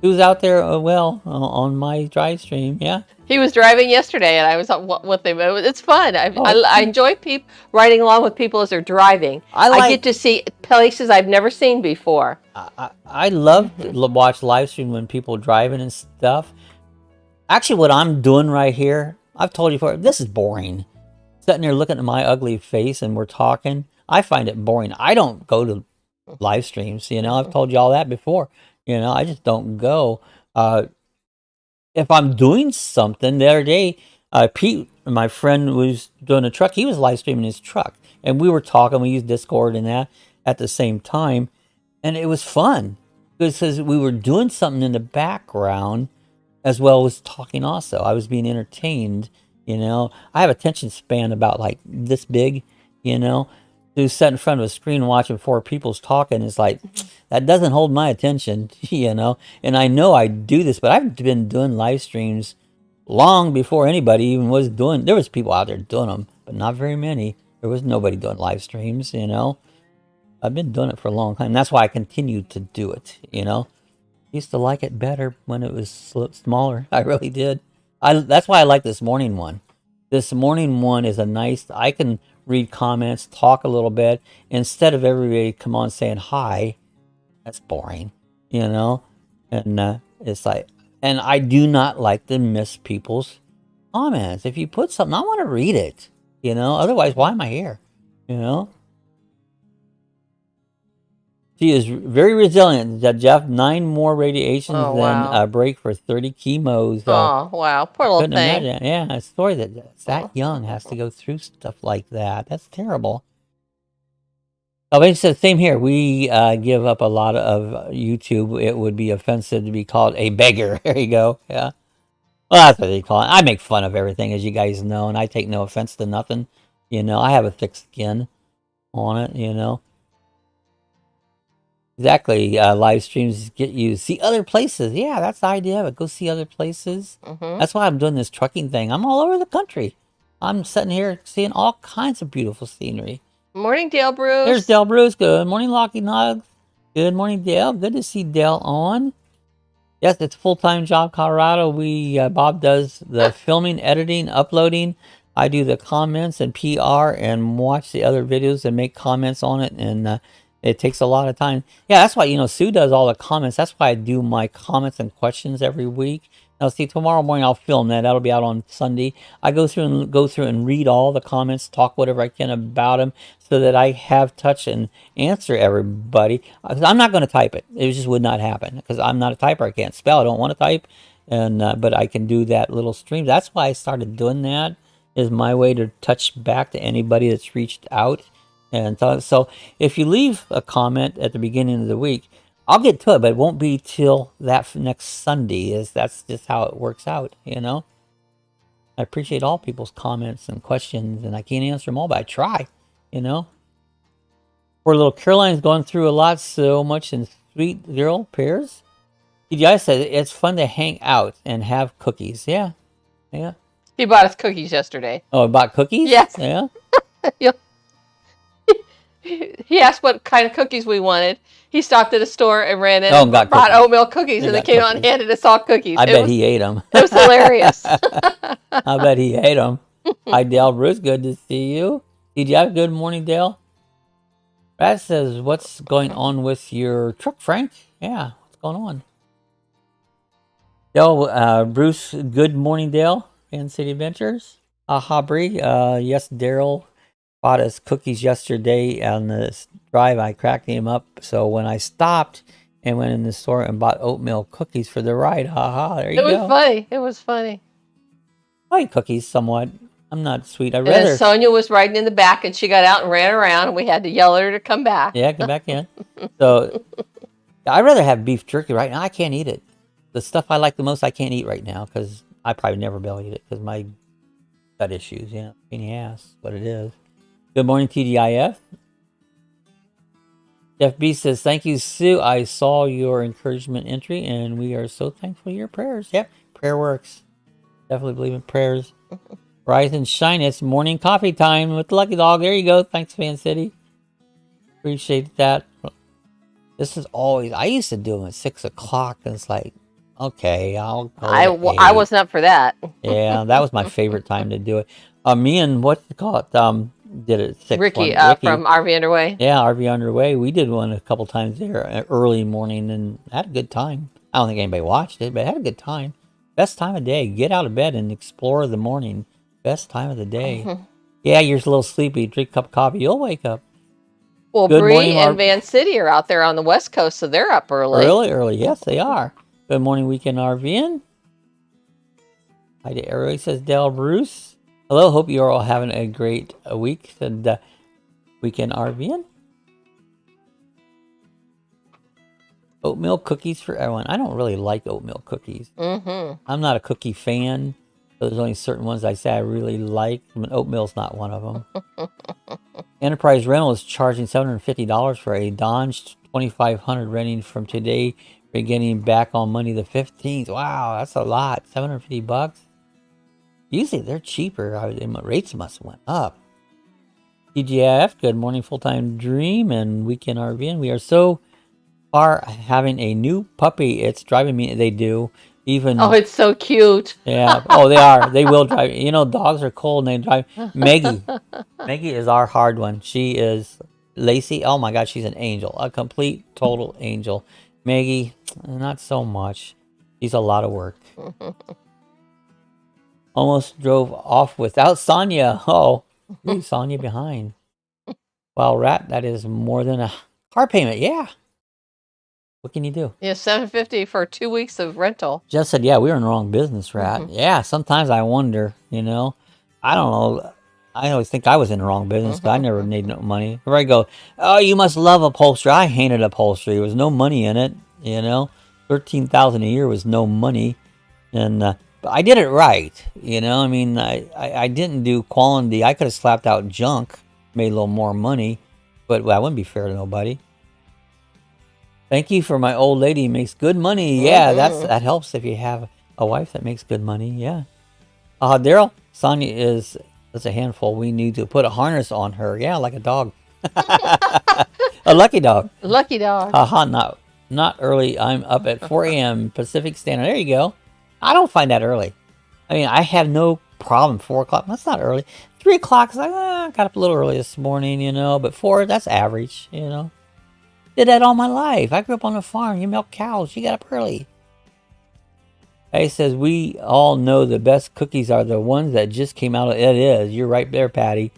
Who's out there, on my drive stream, yeah? He was driving yesterday, and I was with him. It's fun. I enjoy riding along with people as they're driving. I get to see places I've never seen before. I love to watch live stream when people are driving and stuff. Actually, what I'm doing right here, I've told you before, this is boring. Sitting there looking at my ugly face and we're talking, I find it boring. I don't go to live streams, you know? I've told you all that before. You know, I just don't go. If I'm doing something, the other day, Pete, my friend, was doing a truck. He was live streaming his truck. And we were talking. We used Discord and that at the same time. And it was fun because we were doing something in the background as well as talking also. I was being entertained, you know. I have attention span about like this big, you know. To sit in front of a screen watching 4 people's talking is like, that doesn't hold my attention, you know. And I know I do this, but I've been doing live streams long before anybody even was doing. There was people out there doing them, but not very many. There was nobody doing live streams, you know. I've been doing it for a long time. That's why I continue to do it, you know. Used to like it better when it was smaller. I really did. That's why I like this morning one. This morning one is a nice, I can read comments, talk a little bit, instead of everybody come on saying hi. That's boring, you know? And it's like, and I do not like to miss people's comments. If you put something, I want to read it, you know? Otherwise, why am I here, you know? She is very resilient. Jeff, 9 more radiations than a break for 30 chemos. Oh, wow. Poor little thing. Imagine. Yeah, a story that's that young has to go through stuff like that. That's terrible. Oh, it says, same here. We give up a lot of YouTube. It would be offensive to be called a beggar. There you go. Yeah. Well, that's what they call it. I make fun of everything, as you guys know, and I take no offense to nothing. You know, I have a thick skin on it, you know. Exactly. Live streams get you to see other places. Yeah, that's the idea of it. Go see other places. That's why I'm doing this trucking thing. I'm all over the country. I'm sitting here seeing all kinds of beautiful scenery. Morning, Dale Bruce. There's Dale Bruce. Good morning, Lockie Nugs. Good morning, Dale. Good to see Dale on. Yes, it's a full-time job, Colorado. Bob does the filming, editing, uploading. I do the comments and PR and watch the other videos and make comments on it. And it takes a lot of time. Yeah, that's why, you know, Sue does all the comments. That's why I do my comments and questions every week. Now, see, tomorrow morning I'll film that. That'll be out on Sunday. I go through and read all the comments, talk whatever I can about them, so that I have touch and answer everybody. I'm not going to type it. It just would not happen because I'm not a typer. I can't spell. I don't want to type, and but I can do that little stream. That's why I started doing that. Is my way to touch back to anybody that's reached out. And so if you leave a comment at the beginning of the week, I'll get to it, but it won't be till that next Sunday. That's just how it works out, you know? I appreciate all people's comments and questions, and I can't answer them all, but I try, you know? Poor little Caroline's going through a lot, so much in sweet girl pairs. DJI said it's fun to hang out and have cookies. Yeah, yeah. He bought us cookies yesterday. Oh, bought cookies? Yes. Yeah. He asked what kind of cookies we wanted. He stopped at a store and ran in and brought oatmeal cookies, and they came out and handed us all cookies. I bet he ate them. It was hilarious. I bet he ate them. Hi, Dale Bruce. Good to see you. Did you have a good morning, Dale? Brad says, what's going on with your truck, Frank? Yeah, what's going on? Dale, Bruce, good morning, Dale. Fan City Adventures. Brie. Yes, Daryl bought us cookies yesterday on this drive. I cracked him up. So when I stopped and went in the store and bought oatmeal cookies for the ride, there you go. It was funny. It was funny. I like cookies somewhat. I'm not sweet. And Sonia was riding in the back, and she got out and ran around, and we had to yell at her to come back. Yeah, come back in. So I'd rather have beef jerky right now. I can't eat it. The stuff I like the most, I can't eat right now because I probably never be able to eat it because my gut issues. You know, pain in the ass, what it is. Good morning, TGIF. Jeff B says, thank you, Sue. I saw your encouragement entry, and we are so thankful for your prayers. Yep, prayer works. Definitely believe in prayers. Rise and shine. It's morning coffee time with the Lucky Dog. There you go. Thanks, Fan City. Appreciate that. This is always, I used to do them at 6 o'clock, and it's like, okay, I'll go. I wasn't up for that. Yeah, that was my favorite time to do it. Me and what you call it? Did it 6. Ricky from RV Underway. Yeah, RV Underway. We did one a couple times there early morning and had a good time. I don't think anybody watched it, but had a good time. Best time of day. Get out of bed and explore the morning. Best time of the day. Yeah, you're a little sleepy. Drink a cup of coffee. You'll wake up. Well, Bree and Van City are out there on the West Coast, so they're up early. Early. Yes, they are. Good morning, Weekend RVing. Hi to Arrow, says Dale Bruce. Hello, hope you're all having a great week and Weekend RVing. Oatmeal cookies for everyone. I don't really like oatmeal cookies. I'm not a cookie fan. So there's only certain ones I say I really like. Oatmeal's not one of them. Enterprise Rental is charging $750 for a Dodge 2500 renting from today, beginning back on Monday the 15th. Wow, that's a lot. $750. Usually they're cheaper. Rates must have went up. TGIF, good morning, full-time dream and weekend RVing. We are so far having a new puppy. It's driving me. They do. Even. Oh, it's so cute. Yeah. Oh, they are. They will drive. You know, dogs are cold and they drive. Maggie. Maggie is our hard one. She is Lacey. Oh my God, she's an angel. A complete, total angel. Maggie, not so much. She's a lot of work. Almost drove off without Sonia. Oh, leave Sonia behind. Wow, Rat, that is more than a car payment. Yeah. What can you do? Yeah, $750 for 2 weeks of rental. Just said, yeah, we were in the wrong business, Rat. Yeah, sometimes I wonder, you know. I don't know. I always think I was in the wrong business, but I never made no money. Where I go, oh, you must love upholstery. I hated upholstery. There was no money in it, you know. $13,000 a year was no money. And but I did it right, you know. I mean, I didn't do quality. I could have slapped out junk, made a little more money, but that wouldn't be fair to nobody. Thank you for my old lady makes good money. Yeah, that helps if you have a wife that makes good money. Yeah. Daryl, Sonia that's a handful. We need to put a harness on her. Yeah, like a dog. A lucky dog. Lucky dog. Not early. I'm up at 4 a.m. Pacific Standard. There you go. I don't find that early. I mean, I have no problem. 4 o'clock. That's not early. 3 o'clock is like, I got up a little early this morning, you know. But 4, that's average, you know. Did that all my life. I grew up on a farm. You milk cows. You got up early. He says, we all know the best cookies are the ones that just came out of it. Is. You're right there, Patty.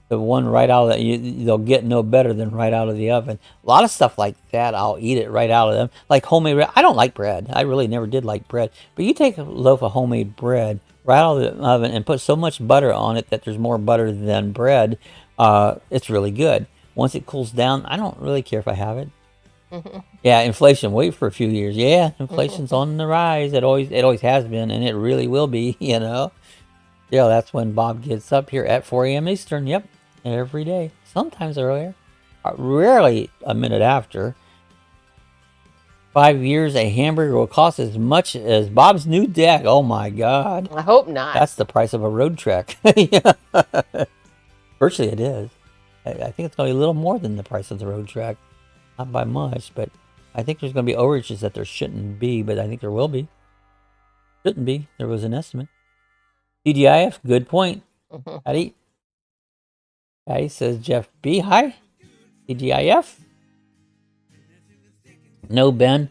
The one right out of that, they'll get no better than right out of the oven. A lot of stuff like that, I'll eat it right out of them. Like homemade bread. I don't like bread. I really never did like bread. But you take a loaf of homemade bread right out of the oven and put so much butter on it that there's more butter than bread. It's really good. Once it cools down, I don't really care if I have it. Yeah, inflation. Wait for a few years. Yeah, inflation's on the rise. It always has been, and it really will be. You know. Yeah, that's when Bob gets up here at 4 a.m. Eastern. Yep, every day. Sometimes earlier. Rarely a minute after. 5 years, a hamburger will cost as much as Bob's new deck. Oh my God. I hope not. That's the price of a road trek. Virtually it is. I think it's going to be a little more than the price of the road track. Not by much, but I think there's going to be overages that there shouldn't be, but I think there will be. Shouldn't be. There was an estimate. DJIF, good point. Patty says, Jeff B. Hi. DJIF. No, Ben.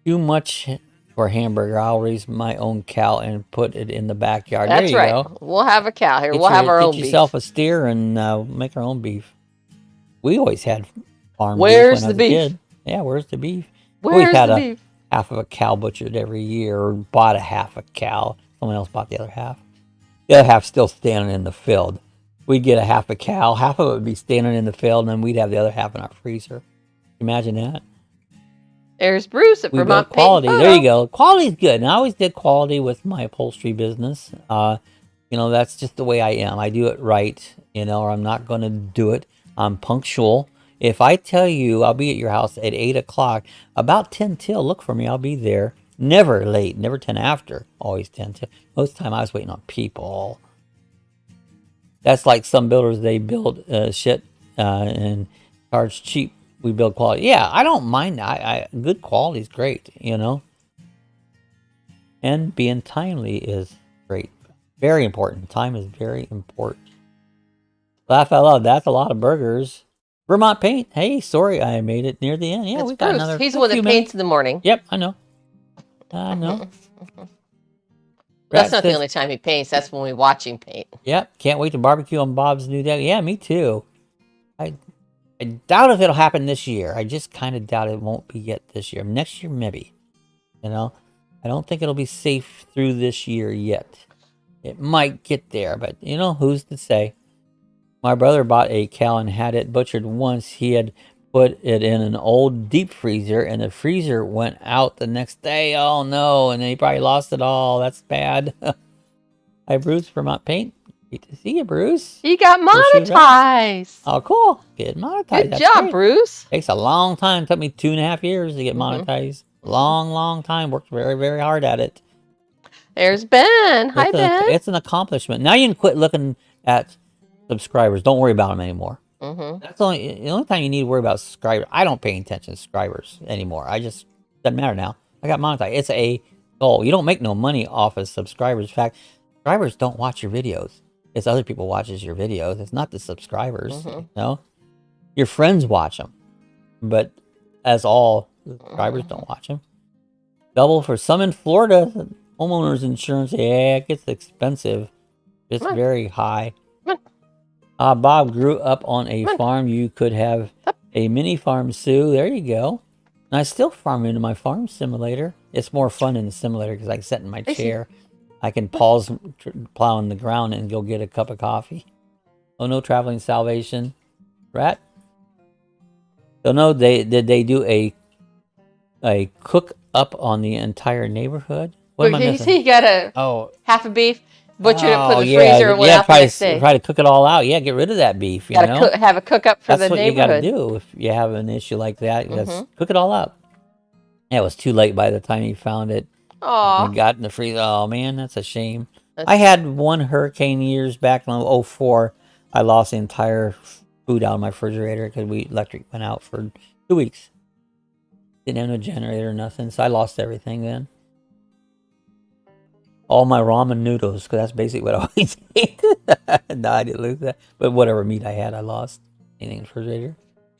Too much for hamburger. I'll raise my own cow and put it in the backyard. That's there you right. go. We'll have a cow here. We'll have our own beef. Get yourself a steer and make our own beef. We always had farm Where's beef when the I was a beef? kid. Yeah, where's the beef? Where's had the a beef? half of a cow butchered every year, or bought a half a cow. Someone else bought the other half. The other half still standing in the field. We'd get a half a cow. Half of it would be standing in the field, and then we'd have the other half in our freezer. Imagine that. There's Bruce at Vermont quality. Paint. There you go. Quality's good. And I always did quality with my upholstery business. You know, that's just the way I am. I do it right, you know, or I'm not going to do it. I'm punctual. If I tell you I'll be at your house at 8 o'clock, about 10 till, look for me. I'll be there. Never late. Never 10 after. Always 10 till. Most of the time I was waiting on people. That's like some builders, they build shit and charge cheap. We build quality. Yeah, I don't mind. Good quality is great, you know. And being timely is great. Very important. Time is very important. Laugh out loud. That's a lot of burgers. Vermont Paint. Hey, sorry I made it near the end. Yeah, That's we got Bruce. another. He's the one that paints in the morning. Yep, I know. I know. That's not the only time he paints. That's when we watch him paint. Yep, can't wait to barbecue on Bob's new deck. Yeah, me too. I doubt if it'll happen this year. I just kind of doubt it won't be yet this year. Next year, maybe. You know, I don't think it'll be safe through this year yet. It might get there, but who's to say? My brother bought a cow and had it butchered once. He had put it in an old deep freezer, and the freezer went out the next day. Oh no, and then he probably lost it all. That's bad. Hi, Bruce, Vermont Paint. Great to see you, Bruce. You got monetized. Oh, cool. Get monetized. Good job, great. Bruce. Takes a long time. It took me 2.5 years to get monetized. Long time. Worked very, very hard at it. There's Ben. Hi, Ben. It's an accomplishment. Now you can quit looking at subscribers. Don't worry about them anymore. That's the only time you need to worry about subscribers. I don't pay attention to subscribers anymore. Doesn't matter now. I got monetized. It's a goal. You don't make no money off of subscribers. In fact, subscribers don't watch your videos. It's other people watches your videos. It's not the subscribers. You know, your friends watch them, but as all subscribers don't watch them. Double for some in Florida. Homeowners insurance, yeah, it gets expensive. It's very high. Bob grew up on a farm. You could have a mini farm, Sue. There you go. And I still farm into my farm simulator. It's more fun in the simulator because I can sit in my chair. I can pause plowing the ground and go get a cup of coffee. Oh, no traveling salvation. Rat? So no, did they do a cook up on the entire neighborhood? What am I missing? You got half a beef, butchered it, put in the freezer, and went out the next day. Try to cook it all out. Yeah, get rid of that beef. You know? Have a cook up for the neighborhood. That's what you got to do if you have an issue like that. Just cook it all up. Yeah, it was too late by the time he found it. Oh, got in the freezer. Oh man, that's a shame. I had one hurricane years back in 2004. I lost the entire food out of my refrigerator because electric went out for 2 weeks. Didn't have no generator or nothing, so I lost everything then. All my ramen noodles, because that's basically what I always ate. No, I didn't lose that. But whatever meat I had, I lost. Anything in the refrigerator.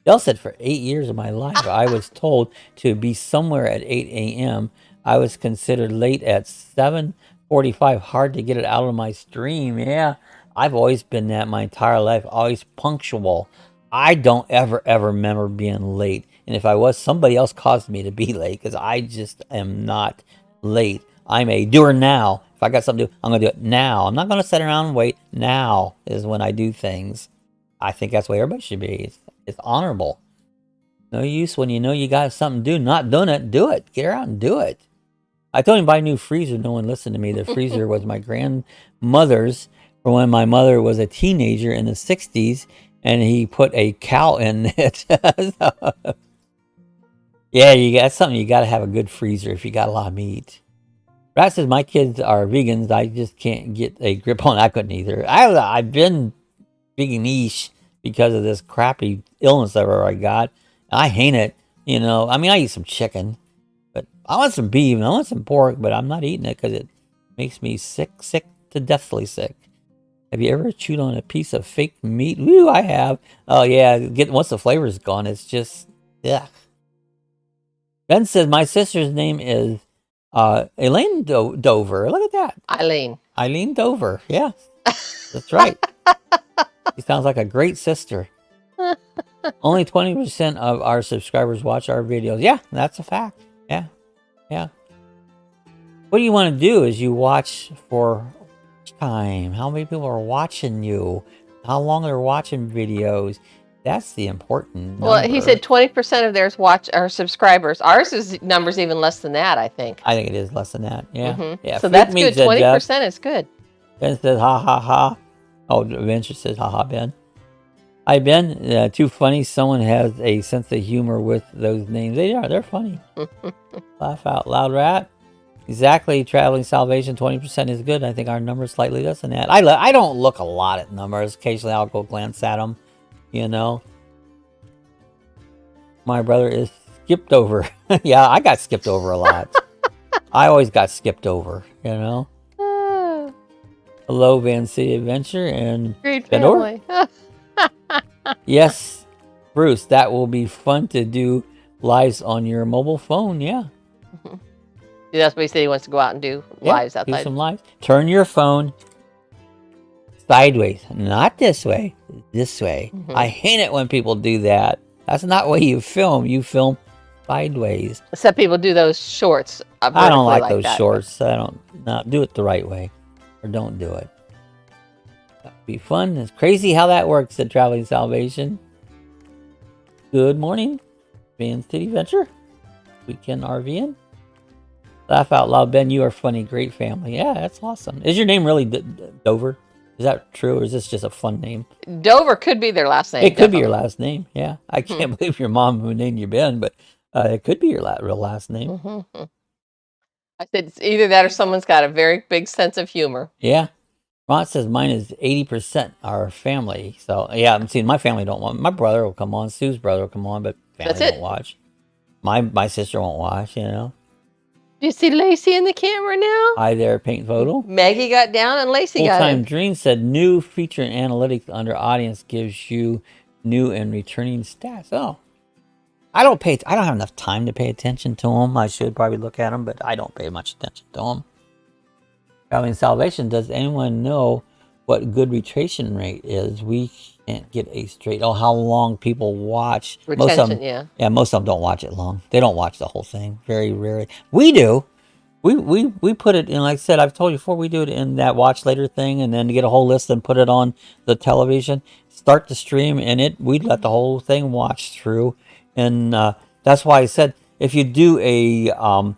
Dell said for 8 years of my life, I was told to be somewhere at 8 a.m. I was considered late at 7:45. Hard to get it out of my stream. Yeah, I've always been that my entire life. Always punctual. I don't ever remember being late. And if I was, somebody else caused me to be late because I just am not late. I'm a doer now. If I got something to do, I'm going to do it now. I'm not going to sit around and wait. Now is when I do things. I think that's the way everybody should be. It's honorable. No use when you know you got something to do. Not doing it, do it. Get out and do it. I told him to buy a new freezer. No one listened to me. The freezer was my grandmother's from when my mother was a teenager in the 60s. And he put a cow in it. Yeah, that's something. You got to have a good freezer if you got a lot of meat. Rat says, my kids are vegans. I just can't get a grip on it. I couldn't either. I've been vegan-ish because of this crappy illness that I got. I hate it. You know, I mean, I eat some chicken. But I want some beef and I want some pork. But I'm not eating it because it makes me sick to deathly sick. Have you ever chewed on a piece of fake meat? Woo, I have. Oh, yeah. Once the flavor's gone, it's just, yeah. Ben says, my sister's name is Elaine Dover. Look at that. Eileen Dover. Yeah, that's right. She sounds like a great sister. Only 20% of our subscribers watch our videos. Yeah, that's a fact. Yeah. What you want to do is you watch for time. How many people are watching you? How long they're watching videos? That's the important number. Well, he said 20% of theirs are subscribers. Ours number's even less than that, I think. I think it is less than that. Yeah. Yeah. So that's good. 20% is good. Ben says, ha, ha, ha. Oh, Adventure says, ha, ha, Ben. Hi, Ben. Too funny. Someone has a sense of humor with those names. They're funny. Laugh out loud, Rat. Exactly. Traveling salvation, 20% is good. I think our number is slightly less than that. I don't look a lot at numbers. Occasionally, I'll go glance at them. You know, my brother is skipped over. Yeah, I got skipped over a lot. I always got skipped over, you know. Hello, Van City Adventure and great family. Yes, Bruce, that will be fun to do lives on your mobile phone. Yeah. That's what he said. He wants to go out and do lives outside. Do some lives. Turn your phone sideways, not this way, this way. I hate it when people do that. That's not the way you film. You film sideways. Some people do those shorts. I don't like those shorts. Do it the right way, or don't do it. That'd be fun. It's crazy how that works at Traveling Salvation. Good morning, Van City Venture. Weekend RVing. Laugh out loud, Ben. You are funny. Great family. Yeah, that's awesome. Is your name really Dover? Is that true, or is this just a fun name? Dover could be their last name. It could be your last name. Yeah, I can't believe your mom who named you Ben, but it could be your real last name. I said it's either that or someone's got a very big sense of humor. Yeah. Ron says mine is 80% our family. So yeah, I'm seeing my family don't want. My brother will come on. Sue's brother will come on, but family won't watch. My sister won't watch. You know. Do you see Lacey in the camera now? Hi there, paint photo. Maggie got down and Lacey got in. Full-time Dream said new feature and analytics under audience gives you new and returning stats. Oh, I don't have enough time to pay attention to them. I should probably look at them, but I don't pay much attention to them. Traveling Salvation, does anyone know what good retention rate is? We can't get a straight. Oh, how long people watch? Retention, most of them, yeah, most of them don't watch it long. They don't watch the whole thing. Very rarely. We do. We put it in. Like I said, I've told you before. We do it in that watch later thing, and then get a whole list and put it on the television. Start the stream, and we let the whole thing watch through, and that's why I said if you do a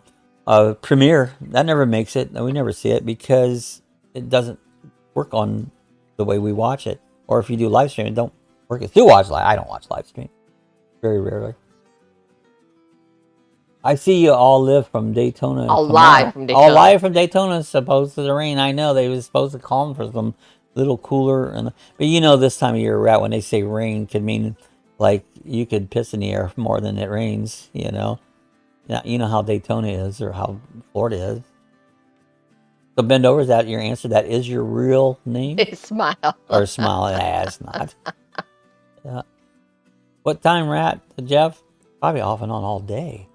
premiere, that never makes it. We never see it because it doesn't work on the way we watch it. Or if you do live stream, it don't work. If you watch live, I don't watch live stream. Very rarely. I see you all live from Daytona. All live from Daytona. All live from Daytona, supposed to the rain. I know they was supposed to call them for some little cooler, but you know this time of year, right? When they say rain, could mean like you could piss in the air more than it rains. You know. Yeah, you know how Daytona is, or how Florida is. So bend over. Is that your answer? That is your real name? Smile. Or smile. Yeah, it's not. Yeah. What time, Rat? Jeff? Probably off and on all day.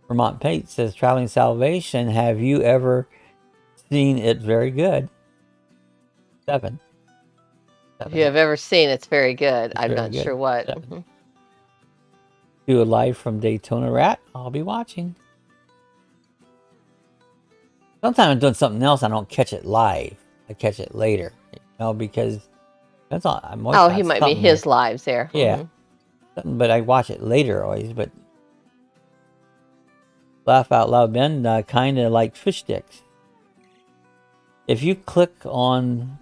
Vermont Pate says, Traveling Salvation, have you ever seen it very good? 7. If you have ever seen it's very good. I'm not good. sure what. Do a live from Daytona, Rat. I'll be watching. Sometimes I'm doing something else. I don't catch it live. I catch it later. You know, because that's all. He might be his lives there. Yeah. But I watch it later always. But laugh out loud, Ben. Kind of like fish sticks. If you click on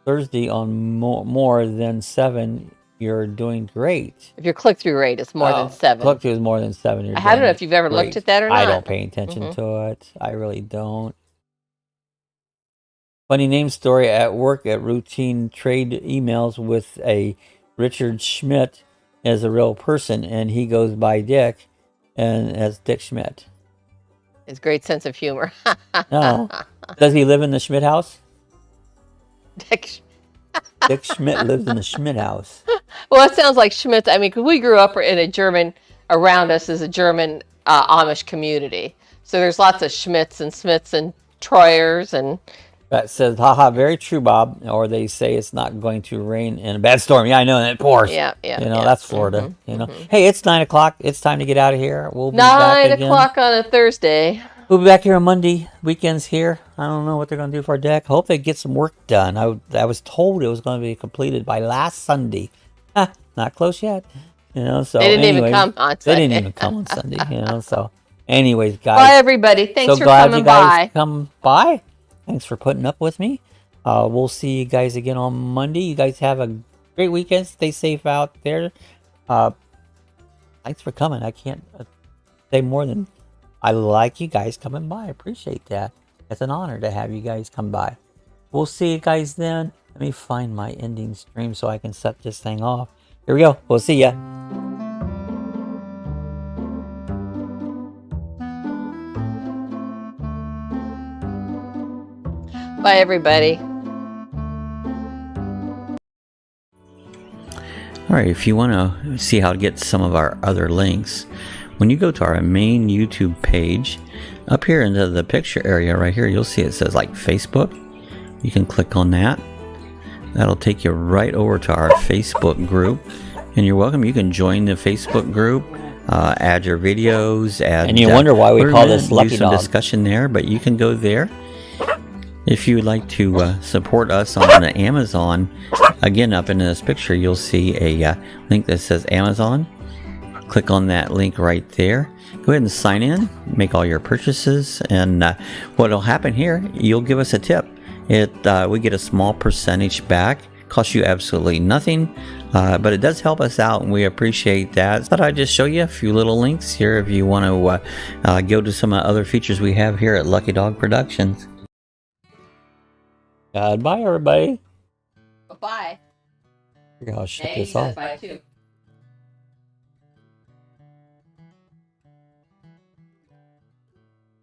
Thursday on more than 7, you're doing great. If your click-through rate is more than 7. Click-through is more than 7. I don't know if you've ever looked at that or not. I don't pay attention to it. I really don't. Funny name story at work at routine trade emails with a Richard Schmidt as a real person, and he goes by Dick, and as Dick Schmidt. His great sense of humor. No. Does he live in the Schmidt house? Dick Schmidt lives in the Schmidt house. Well, it sounds like Schmidt. I mean, because we grew up in a German, around us is a German Amish community. So there's lots of Schmidts and Smiths and Troyers and... That says, haha, very true, Bob. Or they say it's not going to rain in a bad storm. Yeah, I know, and it pours. Yeah. You know, that's Florida. You know, hey, it's 9 o'clock. It's time to get out of here. We'll be back again. 9 o'clock on a Thursday. We'll be back here on Monday. Weekends here. I don't know what they're going to do for our deck. Hope they get some work done. I was told it was going to be completed by last Sunday. Not close yet. You know, so they didn't even come on Sunday. They didn't even come on Sunday. You know, so anyways, guys. Bye, everybody. Thanks for glad coming you guys by. Come by. Thanks for putting up with me. We'll see you guys again on Monday. You guys have a great weekend. Stay safe out there. Thanks for coming. I can't say more than I like you guys coming by. I appreciate that. It's an honor to have you guys come by. We'll see you guys then. Let me find my ending stream so I can set this thing off. Here we go. We'll see ya. Bye, everybody. All right, if you want to see how to get some of our other links, when you go to our main YouTube page, up here into the picture area right here, you'll see it says like Facebook. You can click on that. That'll take you right over to our Facebook group. And you're welcome. You can join the Facebook group, add your videos, and you wonder why we call this Lucky Dog. Do some discussion there, but you can go there. If you would like to support us on Amazon, again, up in this picture, you'll see a link that says Amazon. Click on that link right there. Go ahead and sign in, make all your purchases, and what'll happen here, you'll give us a tip. We get a small percentage back. Costs you absolutely nothing, but it does help us out, and we appreciate that. Thought I'd just show you a few little links here if you want to go to some other features we have here at Lucky Dog Productions. Goodbye, everybody. Bye. I'll shut this off. Bye too.